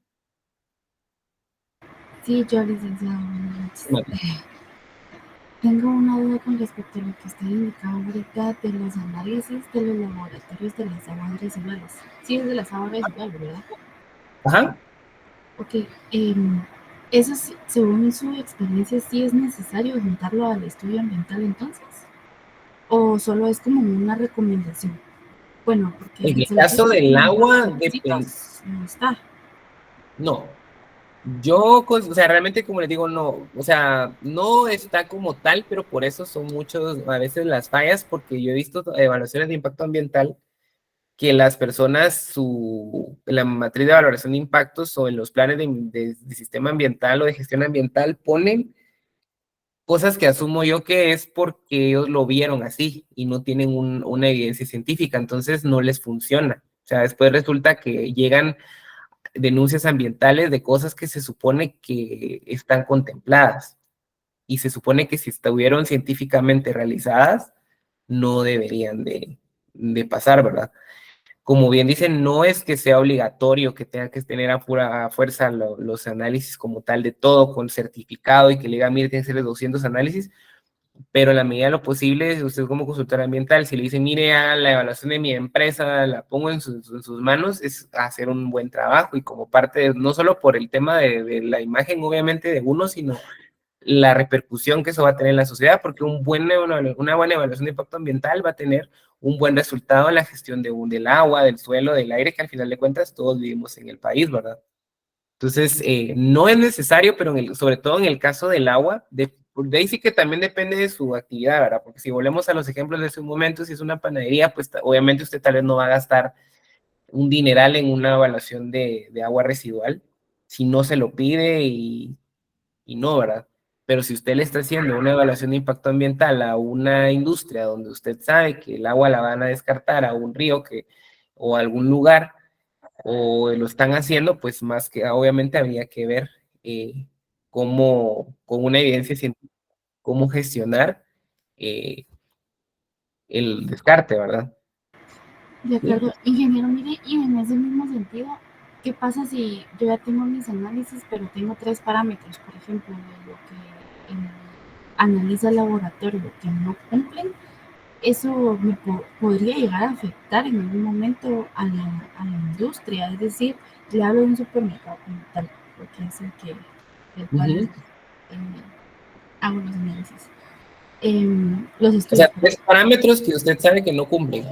Sí, yo, licenciado, buenas noches. Bueno. Tengo una duda con respecto a lo que usted indicaba ahorita de los análisis de los laboratorios de las aguas residuales. Sí, es de las aguas residuales, ¿verdad? Ajá. Ok, eso sí, según su experiencia, ¿sí es necesario juntarlo al estudio ambiental entonces? ¿O solo es como una recomendación? Bueno, porque En el se lo caso digo, del en los agua, requisitos no está. no. O sea, realmente como les digo, no, o sea, no está como tal, pero por eso son muchos, a veces las fallas, porque yo he visto evaluaciones de impacto ambiental que las personas, en la matriz de valoración de impactos o en los planes de sistema ambiental o de gestión ambiental ponen cosas que asumo yo que es porque ellos lo vieron así y no tienen una evidencia científica, entonces no les funciona. O sea, después resulta que llegan denuncias ambientales de cosas que se supone que están contempladas y se supone que si estuvieron científicamente realizadas, no deberían de pasar, ¿verdad? Como bien dicen, no es que sea obligatorio que tenga que tener a pura fuerza los análisis como tal de todo con certificado y que le diga, mire, tiene que ser 200 análisis, pero en la medida de lo posible, usted como consultor ambiental, si le dice, mire, haga la evaluación de mi empresa, la pongo en sus manos, es hacer un buen trabajo y como parte, no solo por el tema de la imagen, obviamente, de uno, sino la repercusión que eso va a tener en la sociedad, porque una buena evaluación de impacto ambiental va a tener un buen resultado en la gestión del agua, del suelo, del aire, que al final de cuentas todos vivimos en el país, ¿verdad? Entonces, no es necesario, pero sobre todo en el caso del agua, de ahí sí que también depende de su actividad, ¿verdad? Porque si volvemos a los ejemplos de ese momento, si es una panadería, pues obviamente usted tal vez no va a gastar un dineral en una evaluación de agua residual, si no se lo pide y no, ¿verdad? Pero si usted le está haciendo una evaluación de impacto ambiental a una industria donde usted sabe que el agua la van a descartar a un río o a algún lugar, o lo están haciendo, pues más que obviamente habría que ver con una evidencia científica, cómo gestionar el descarte, ¿verdad? De acuerdo, ingeniero, mire, y en ese mismo sentido, ¿qué pasa si yo ya tengo mis análisis, pero tengo 3 parámetros, por ejemplo, de lo que analiza el laboratorio que no cumplen? Eso me podría llegar a afectar en algún momento a la industria, es decir, le hablo de un supermercado como tal, porque es el cual hago los análisis. Los O estudios. sea, 3 parámetros que usted sabe que no cumplen.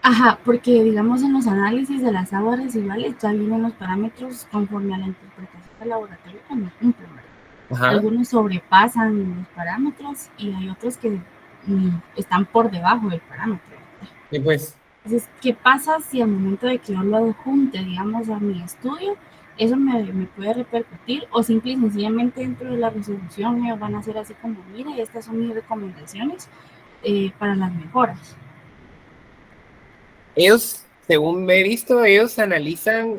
Ajá, porque digamos en los análisis de las aguas residuales ya vienen los parámetros conforme a la interpretación del laboratorio que no cumplen. Ajá. Algunos sobrepasan los parámetros y hay otros que están por debajo del parámetro. Y pues. Entonces, ¿qué pasa si al momento de que yo lo adjunte, digamos, a mi estudio, eso me puede repercutir o simple y sencillamente dentro de la resolución ellos van a hacer así como, mire, estas son mis recomendaciones para las mejoras? Ellos, según me he visto, ellos analizan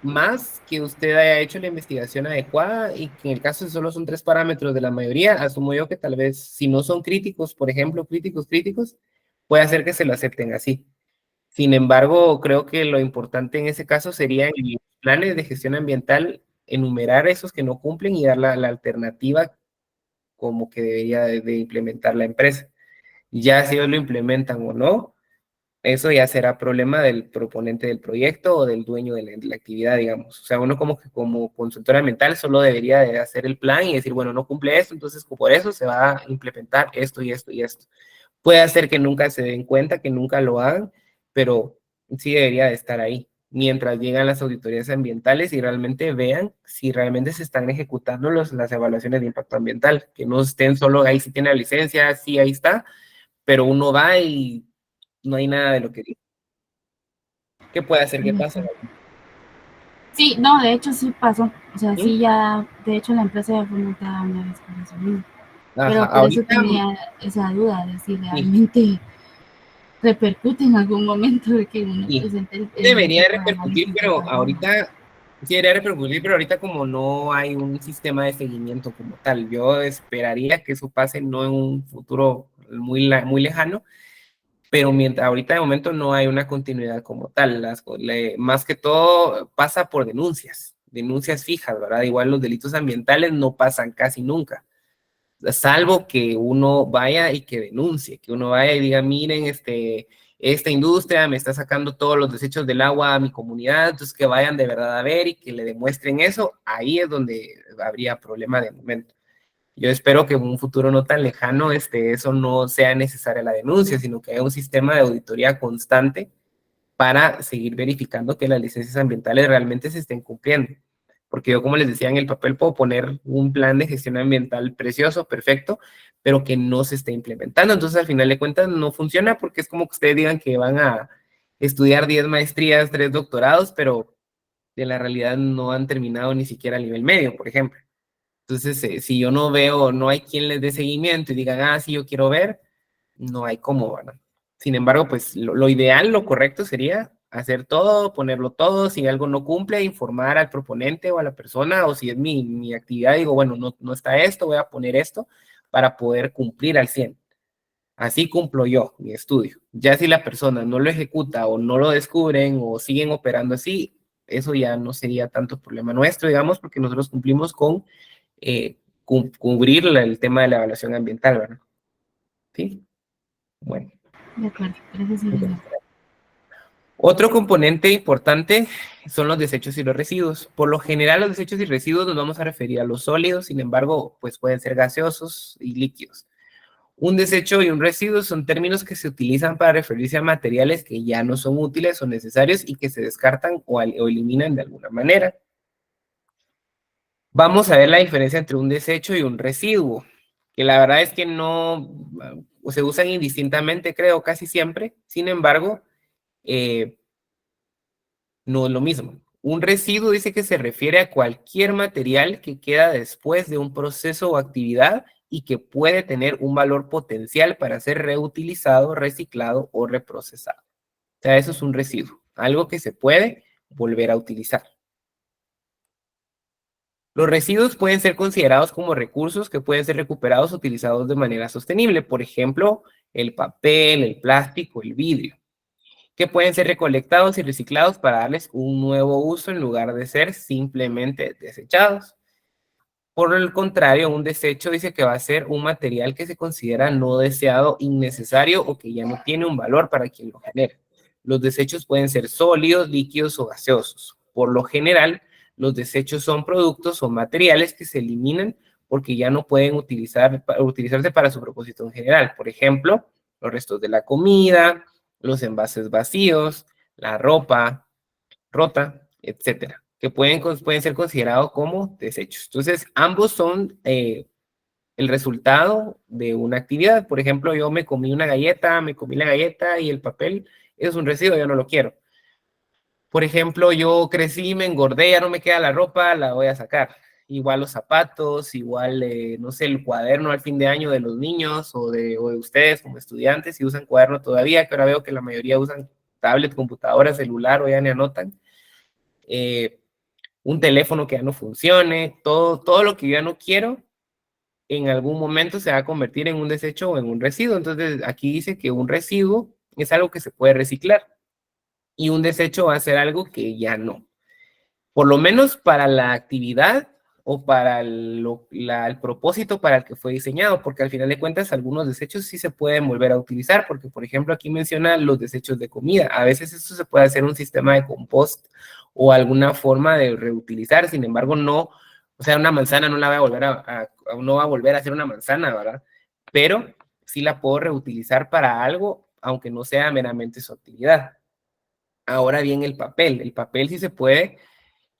más que usted haya hecho la investigación adecuada y que en el caso de solo son 3 parámetros de la mayoría, asumo yo que tal vez si no son críticos, por ejemplo, críticos, puede hacer que se lo acepten así. Sin embargo, creo que lo importante en ese caso sería en los planes de gestión ambiental enumerar esos que no cumplen y dar la alternativa como que debería de implementar la empresa. Ya si ellos lo implementan o no, eso ya será problema del proponente del proyecto o del dueño de la actividad, digamos. O sea, uno como consultor ambiental solo debería de hacer el plan y decir, bueno, no cumple esto, entonces por eso se va a implementar esto y esto y esto. Puede hacer que nunca se den cuenta, que nunca lo hagan, pero sí debería de estar ahí mientras llegan las auditorías ambientales y realmente vean si realmente se están ejecutando las evaluaciones de impacto ambiental, que no estén solo ahí si tiene la licencia, sí, ahí está, pero uno va y no hay nada de lo que dice. ¿Qué puede hacer? ¿Qué pasa? Sí, no, de hecho sí pasó. O sea, ¿Sí? sí ya, de hecho la empresa ya fue multada una vez por eso mismo. Ajá, Pero por eso ahorita tenía esa duda de si sí, realmente repercute en algún momento de que uno sí. presente el Debería tipo de repercutir, análisis de pero carbono. ahorita sí debería repercutir, pero ahorita como no hay un sistema de seguimiento como tal, yo esperaría que eso pase no en un futuro muy lejano, pero mientras ahorita de momento no hay una continuidad como tal. Más que todo pasa por denuncias fijas, ¿verdad? Igual los delitos ambientales no pasan casi nunca, salvo que uno vaya y que denuncie, que uno vaya y diga, miren, esta industria me está sacando todos los desechos del agua a mi comunidad, entonces que vayan de verdad a ver y que le demuestren eso, ahí es donde habría problema de momento. Yo espero que en un futuro no tan lejano eso no sea necesaria la denuncia, sino que haya un sistema de auditoría constante para seguir verificando que las licencias ambientales realmente se estén cumpliendo. Porque yo, como les decía, en el papel puedo poner un plan de gestión ambiental precioso, perfecto, pero que no se esté implementando. Entonces, al final de cuentas, no funciona porque es como que ustedes digan que van a estudiar 10 maestrías, 3 doctorados, pero en la realidad no han terminado ni siquiera a nivel medio, por ejemplo. Entonces, si yo no veo, no hay quien les dé seguimiento y digan, ah, sí, yo quiero ver, no hay cómo, ¿verdad? Sin embargo, pues lo ideal, lo correcto sería hacer todo, ponerlo todo, si algo no cumple, informar al proponente o a la persona, o si es mi actividad, digo, bueno, no está esto, voy a poner esto para poder cumplir al 100. Así cumplo yo mi estudio. Ya si la persona no lo ejecuta o no lo descubren o siguen operando así, eso ya no sería tanto problema nuestro, digamos, porque nosotros cumplimos con cubrir el tema de la evaluación ambiental, ¿verdad? ¿Sí? Bueno. De acuerdo, gracias, ingeniero. Otro componente importante son los desechos y los residuos. Por lo general, los desechos y residuos nos vamos a referir a los sólidos, sin embargo, pues pueden ser gaseosos y líquidos. Un desecho y un residuo son términos que se utilizan para referirse a materiales que ya no son útiles o necesarios y que se descartan o eliminan de alguna manera. Vamos a ver la diferencia entre un desecho y un residuo, que la verdad es que no se usan indistintamente, creo, casi siempre. Sin embargo, no es lo mismo. Un residuo dice que se refiere a cualquier material que queda después de un proceso o actividad y que puede tener un valor potencial para ser reutilizado, reciclado o reprocesado. O sea, eso es un residuo, algo que se puede volver a utilizar. Los residuos pueden ser considerados como recursos que pueden ser recuperados o utilizados de manera sostenible. Por ejemplo, el papel, el plástico, el vidrio, que pueden ser recolectados y reciclados para darles un nuevo uso en lugar de ser simplemente desechados. Por el contrario, un desecho dice que va a ser un material que se considera no deseado, innecesario o que ya no tiene un valor para quien lo genera. Los desechos pueden ser sólidos, líquidos o gaseosos. Por lo general, los desechos son productos o materiales que se eliminan porque ya no pueden utilizarse para su propósito en general. Por ejemplo, los restos de la comida, los envases vacíos, la ropa rota, etcétera, que pueden ser considerados como desechos. Entonces, ambos son el resultado de una actividad. Por ejemplo, yo me comí la galleta y el papel es un residuo, yo no lo quiero. Por ejemplo, yo crecí, me engordé, ya no me queda la ropa, la voy a sacar. Igual los zapatos, igual, no sé, el cuaderno al fin de año de los niños o de ustedes como estudiantes, si usan cuaderno todavía, que ahora veo que la mayoría usan tablet, computadora, celular o ya ni anotan. un teléfono que ya no funcione, todo lo que yo ya no quiero, en algún momento se va a convertir en un desecho o en un residuo. Entonces, aquí dice que un residuo es algo que se puede reciclar y un desecho va a ser algo que ya no. Por lo menos para la actividad o para el propósito para el que fue diseñado, porque al final de cuentas algunos desechos sí se pueden volver a utilizar, porque por ejemplo aquí menciona los desechos de comida. A veces esto se puede hacer un sistema de compost o alguna forma de reutilizar, sin embargo no, o sea, una manzana no la va a volver no va a volver a ser una manzana, ¿verdad? Pero sí la puedo reutilizar para algo, aunque no sea meramente su actividad. Ahora bien, el papel sí se puede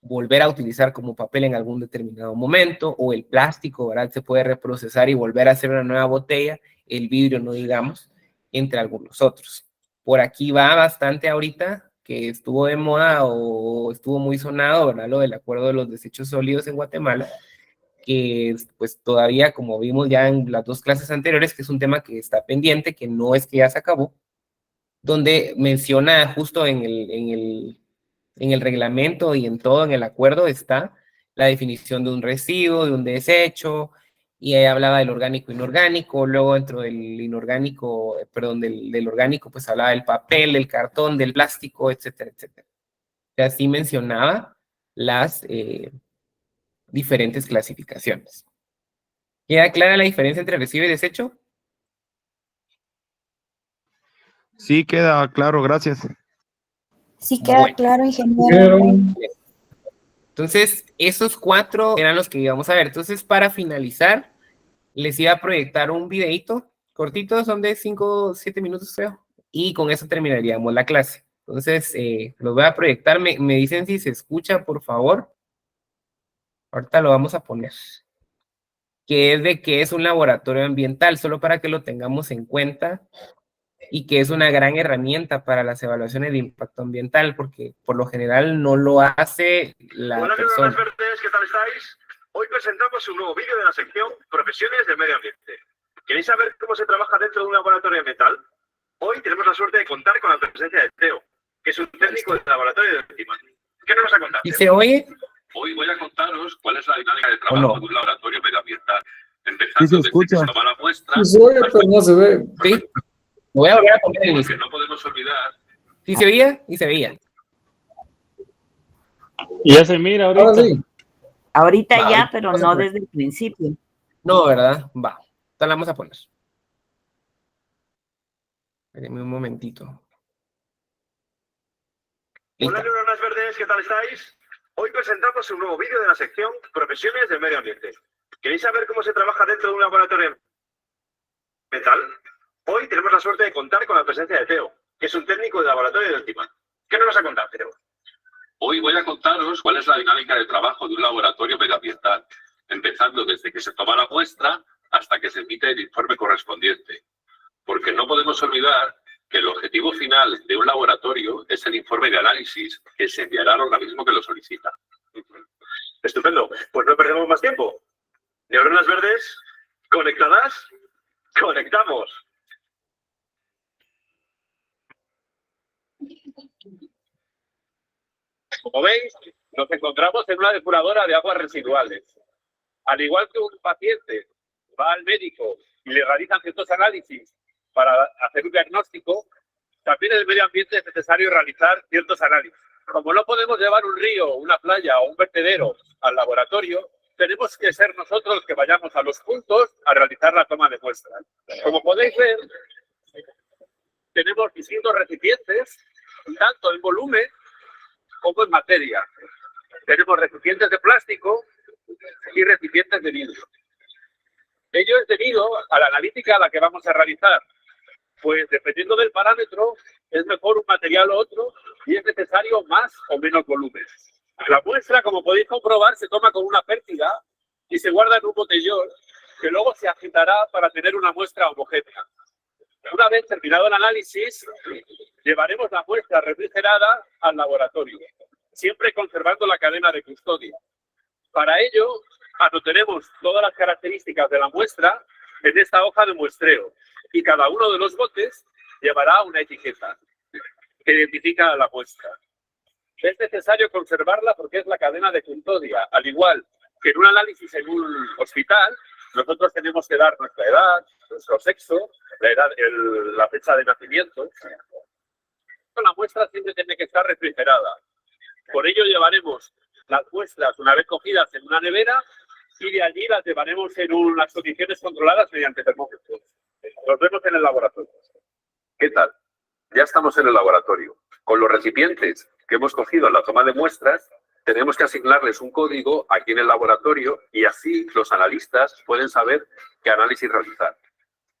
volver a utilizar como papel en algún determinado momento, o el plástico, ¿verdad? Se puede reprocesar y volver a hacer una nueva botella, el vidrio no digamos, entre algunos otros. Por aquí va bastante ahorita, que estuvo de moda o estuvo muy sonado, ¿verdad? Lo del acuerdo de los desechos sólidos en Guatemala, que pues todavía, como vimos ya en las dos clases anteriores, que es un tema que está pendiente, que no es que ya se acabó, donde menciona justo en el reglamento y en todo, en el acuerdo, está la definición de un residuo, de un desecho, y ahí hablaba del orgánico e inorgánico, luego dentro del inorgánico, perdón, del orgánico, pues hablaba del papel, del cartón, del plástico, etcétera, etcétera. Y así mencionaba las diferentes clasificaciones. ¿Queda clara la diferencia entre residuo y desecho? Sí, queda claro, gracias. Sí queda claro, ingeniero. Entonces, esos 4 eran los que íbamos a ver. Entonces, para finalizar, les iba a proyectar un videito cortito, son de 5 o 7 minutos, creo, y con eso terminaríamos la clase. Entonces, los voy a proyectar. Me dicen si se escucha, por favor. Ahorita lo vamos a poner. Que es de que es un laboratorio ambiental, solo para que lo tengamos en cuenta, y que es una gran herramienta para las evaluaciones de impacto ambiental, porque por lo general no lo hace la persona. Hola, verdes, ¿qué tal estáis? Hoy presentamos un nuevo vídeo de la sección Profesiones del Medio Ambiente. ¿Queréis saber cómo se trabaja dentro de un laboratorio ambiental? Hoy tenemos la suerte de contar con la presencia de Teo, que es un técnico del laboratorio de Optimal. ¿Qué nos vas a contar? ¿Y se oye? Hoy voy a contaros cuál es la dinámica de trabajo de un laboratorio medioambiental. Empezando Sí se desde escucha. que se toma la muestra. Sí se oye, pero no se ve. Sí. Voy a volver a poner el inicio. No podemos olvidar. Sí se veía y se veía. Y ya se mira ahorita. Ahora sí. Ahorita ya, pero no desde el principio. No, ¿verdad? Va. Entonces la vamos a poner. Espérenme un momentito. Hola, neuronas verdes, ¿qué tal estáis? Hoy presentamos un nuevo vídeo de la sección Profesiones del Medio Ambiente. ¿Queréis saber cómo se trabaja dentro de un laboratorio ambiental? Hoy tenemos la suerte de contar con la presencia de Teo, que es un técnico del laboratorio de Optimal. ¿Qué nos vas a contar, Teo? Hoy voy a contaros cuál es la dinámica de trabajo de un laboratorio medioambiental, empezando desde que se toma la muestra hasta que se emite el informe correspondiente. Porque no podemos olvidar que el objetivo final de un laboratorio es el informe de análisis que se enviará al organismo que lo solicita. Estupendo, pues no perdemos más tiempo. Neuronas verdes, ¿conectadas? ¡Conectamos! Como veis, nos encontramos en una depuradora de aguas residuales. Al igual que un paciente va al médico y le realizan ciertos análisis para hacer un diagnóstico, también en el medio ambiente es necesario realizar ciertos análisis. Como no podemos llevar un río, una playa o un vertedero al laboratorio, tenemos que ser nosotros los que vayamos a los puntos a realizar la toma de muestras. Como podéis ver, tenemos distintos recipientes, tanto en volumen como en materia. Tenemos recipientes de plástico y recipientes de vidrio. Ello es debido a la analítica a la que vamos a realizar, pues dependiendo del parámetro es mejor un material u otro y es necesario más o menos volumen. La muestra, como podéis comprobar, se toma con una pértiga y se guarda en un botellón que luego se agitará para tener una muestra homogénea. Una vez terminado el análisis, llevaremos la muestra refrigerada al laboratorio, siempre conservando la cadena de custodia. Para ello, anotaremos todas las características de la muestra en esta hoja de muestreo y cada uno de los botes llevará una etiqueta que identifica la muestra. Es necesario conservarla porque es la cadena de custodia. Al igual que en un análisis en un hospital, nosotros tenemos que dar nuestra edad, nuestro sexo, la fecha de nacimiento. La muestra siempre tiene que estar refrigerada. Por ello llevaremos las muestras una vez cogidas en una nevera y de allí las llevaremos en unas condiciones controladas mediante termómetros. Nos vemos en el laboratorio. ¿Qué tal? Ya estamos en el laboratorio. Con los recipientes que hemos cogido en la toma de muestras, tenemos que asignarles un código aquí en el laboratorio y así los analistas pueden saber qué análisis realizar.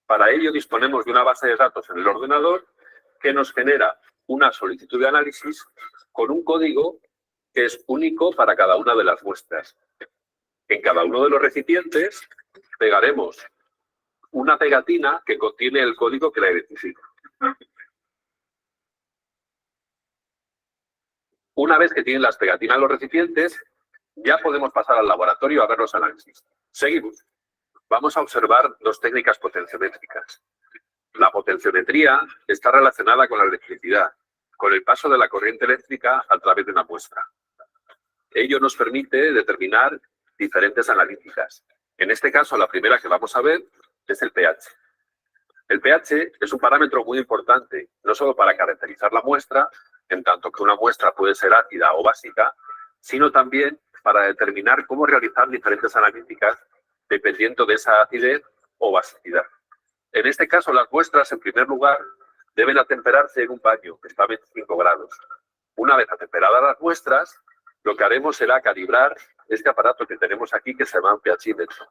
Para ello disponemos de una base de datos en el ordenador que nos genera una solicitud de análisis con un código que es único para cada una de las muestras. En cada uno de los recipientes pegaremos una pegatina que contiene el código que la identifica. Una vez que tienen las pegatinas los recipientes, ya podemos pasar al laboratorio a ver los análisis. Seguimos. Vamos a observar dos técnicas potenciométricas. La potenciometría está relacionada con la electricidad, con el paso de la corriente eléctrica a través de una muestra. Ello nos permite determinar diferentes analíticas. En este caso, la primera que vamos a ver es el pH. El pH es un parámetro muy importante, no solo para caracterizar la muestra, en tanto que una muestra puede ser ácida o básica, sino también para determinar cómo realizar diferentes analíticas dependiendo de esa acidez o basicidad. En este caso, las muestras, en primer lugar, deben atemperarse en un baño que está a 25 grados. Una vez atemperadas las muestras, lo que haremos será calibrar este aparato que tenemos aquí que se llama un pHímetro.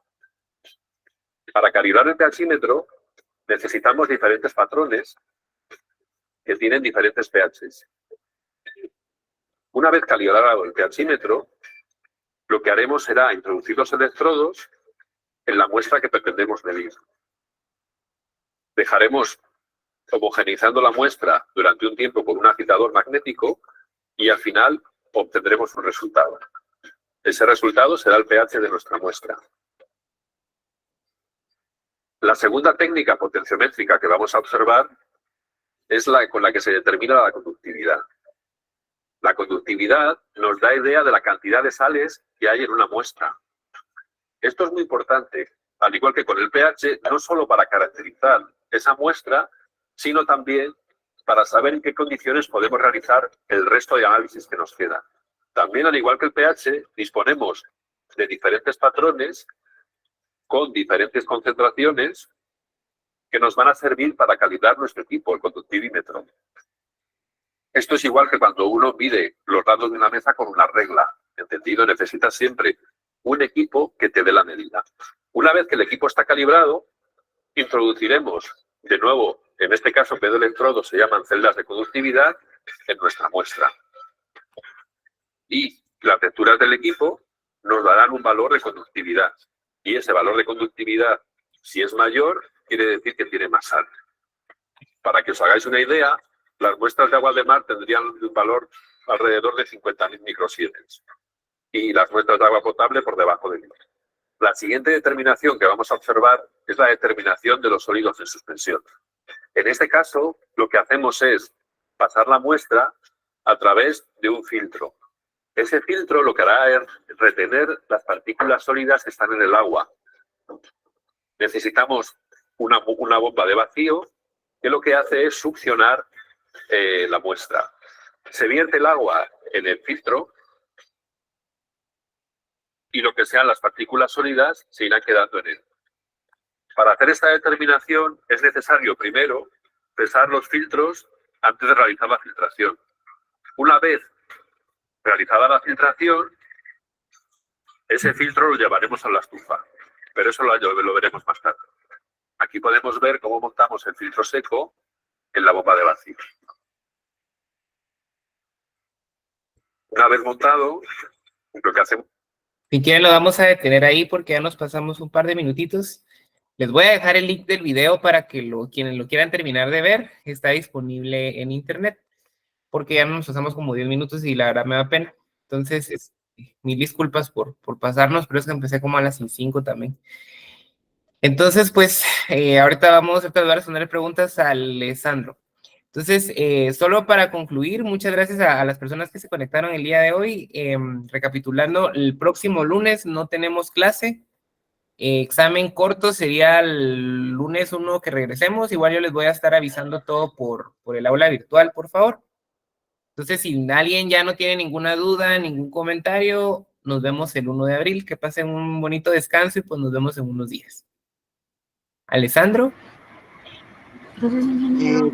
Para calibrar el pHímetro necesitamos diferentes patrones que tienen diferentes pHs. Una vez calibrado el pHímetro, lo que haremos será introducir los electrodos en la muestra que pretendemos medir. Dejaremos homogeneizando la muestra durante un tiempo con un agitador magnético y al final obtendremos un resultado. Ese resultado será el pH de nuestra muestra. La segunda técnica potenciométrica que vamos a observar es la con la que se determina la conductividad. La conductividad nos da idea de la cantidad de sales que hay en una muestra. Esto es muy importante, al igual que con el pH, no solo para caracterizar esa muestra, sino también para saber en qué condiciones podemos realizar el resto de análisis que nos queda. También, al igual que el pH, disponemos de diferentes patrones con diferentes concentraciones que nos van a servir para calibrar nuestro equipo, el conductivímetro. Esto es igual que cuando uno mide los lados de una mesa con una regla. ¿Entendido? Necesitas siempre un equipo que te dé la medida. Una vez que el equipo está calibrado, introduciremos de nuevo, en este caso, en vez de electrodos, se llaman celdas de conductividad en nuestra muestra. Y las lecturas del equipo nos darán un valor de conductividad. Y ese valor de conductividad, si es mayor, quiere decir que tiene más sal. Para que os hagáis una idea, las muestras de agua de mar tendrían un valor alrededor de 50.000 microsiemens. Y las muestras de agua potable por debajo de 1000. La siguiente determinación que vamos a observar es la determinación de los sólidos en suspensión. En este caso, lo que hacemos es pasar la muestra a través de un filtro. Ese filtro lo que hará es retener las partículas sólidas que están en el agua. Necesitamos una bomba de vacío que lo que hace es succionar la muestra. Se vierte el agua en el filtro y lo que sean las partículas sólidas se irán quedando en él. Para hacer esta determinación es necesario primero pesar los filtros antes de realizar la filtración. Una vez realizada la filtración, ese filtro lo llevaremos a la estufa, pero eso lo veremos más tarde. Aquí podemos ver cómo montamos el filtro seco en la bomba de vacío. Una vez montado, lo que hacemos... Si quieren lo vamos a detener ahí porque ya nos pasamos un par de minutitos. Les voy a dejar el link del video para que quienes lo quieran terminar de ver, está disponible en internet, porque ya nos pasamos como 10 minutos y la verdad me da pena. Entonces, mil disculpas por pasarnos, pero es que empecé como a las 5 también. Entonces, pues, ahorita vamos a tratar de responder preguntas a Alessandro. Entonces, solo para concluir, muchas gracias a las personas que se conectaron el día de hoy. Recapitulando, el próximo lunes no tenemos clase. Examen corto sería el lunes 1 que regresemos. Igual yo les voy a estar avisando todo por el aula virtual, por favor. Entonces, si alguien ya no tiene ninguna duda, ningún comentario, nos vemos el 1 de abril. Que pasen un bonito descanso y pues nos vemos en unos días. ¿Alessandro? Gracias, ingeniero.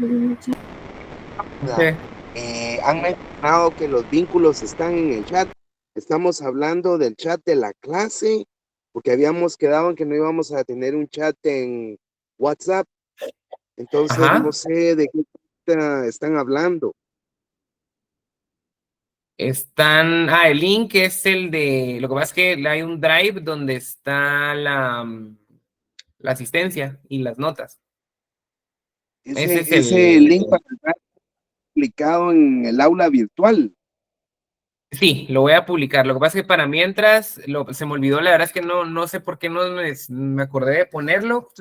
Han mencionado que los vínculos están en el chat. Estamos hablando del chat de la clase, porque habíamos quedado en que no íbamos a tener un chat en WhatsApp. Entonces, no sé de qué están hablando. El link es el de, lo que pasa es que hay un drive donde está la asistencia y las notas. Ese link para estar publicado en el aula virtual. Sí, lo voy a publicar. Lo que pasa es que para mientras, se me olvidó, la verdad es que no sé por qué no me acordé de ponerlo.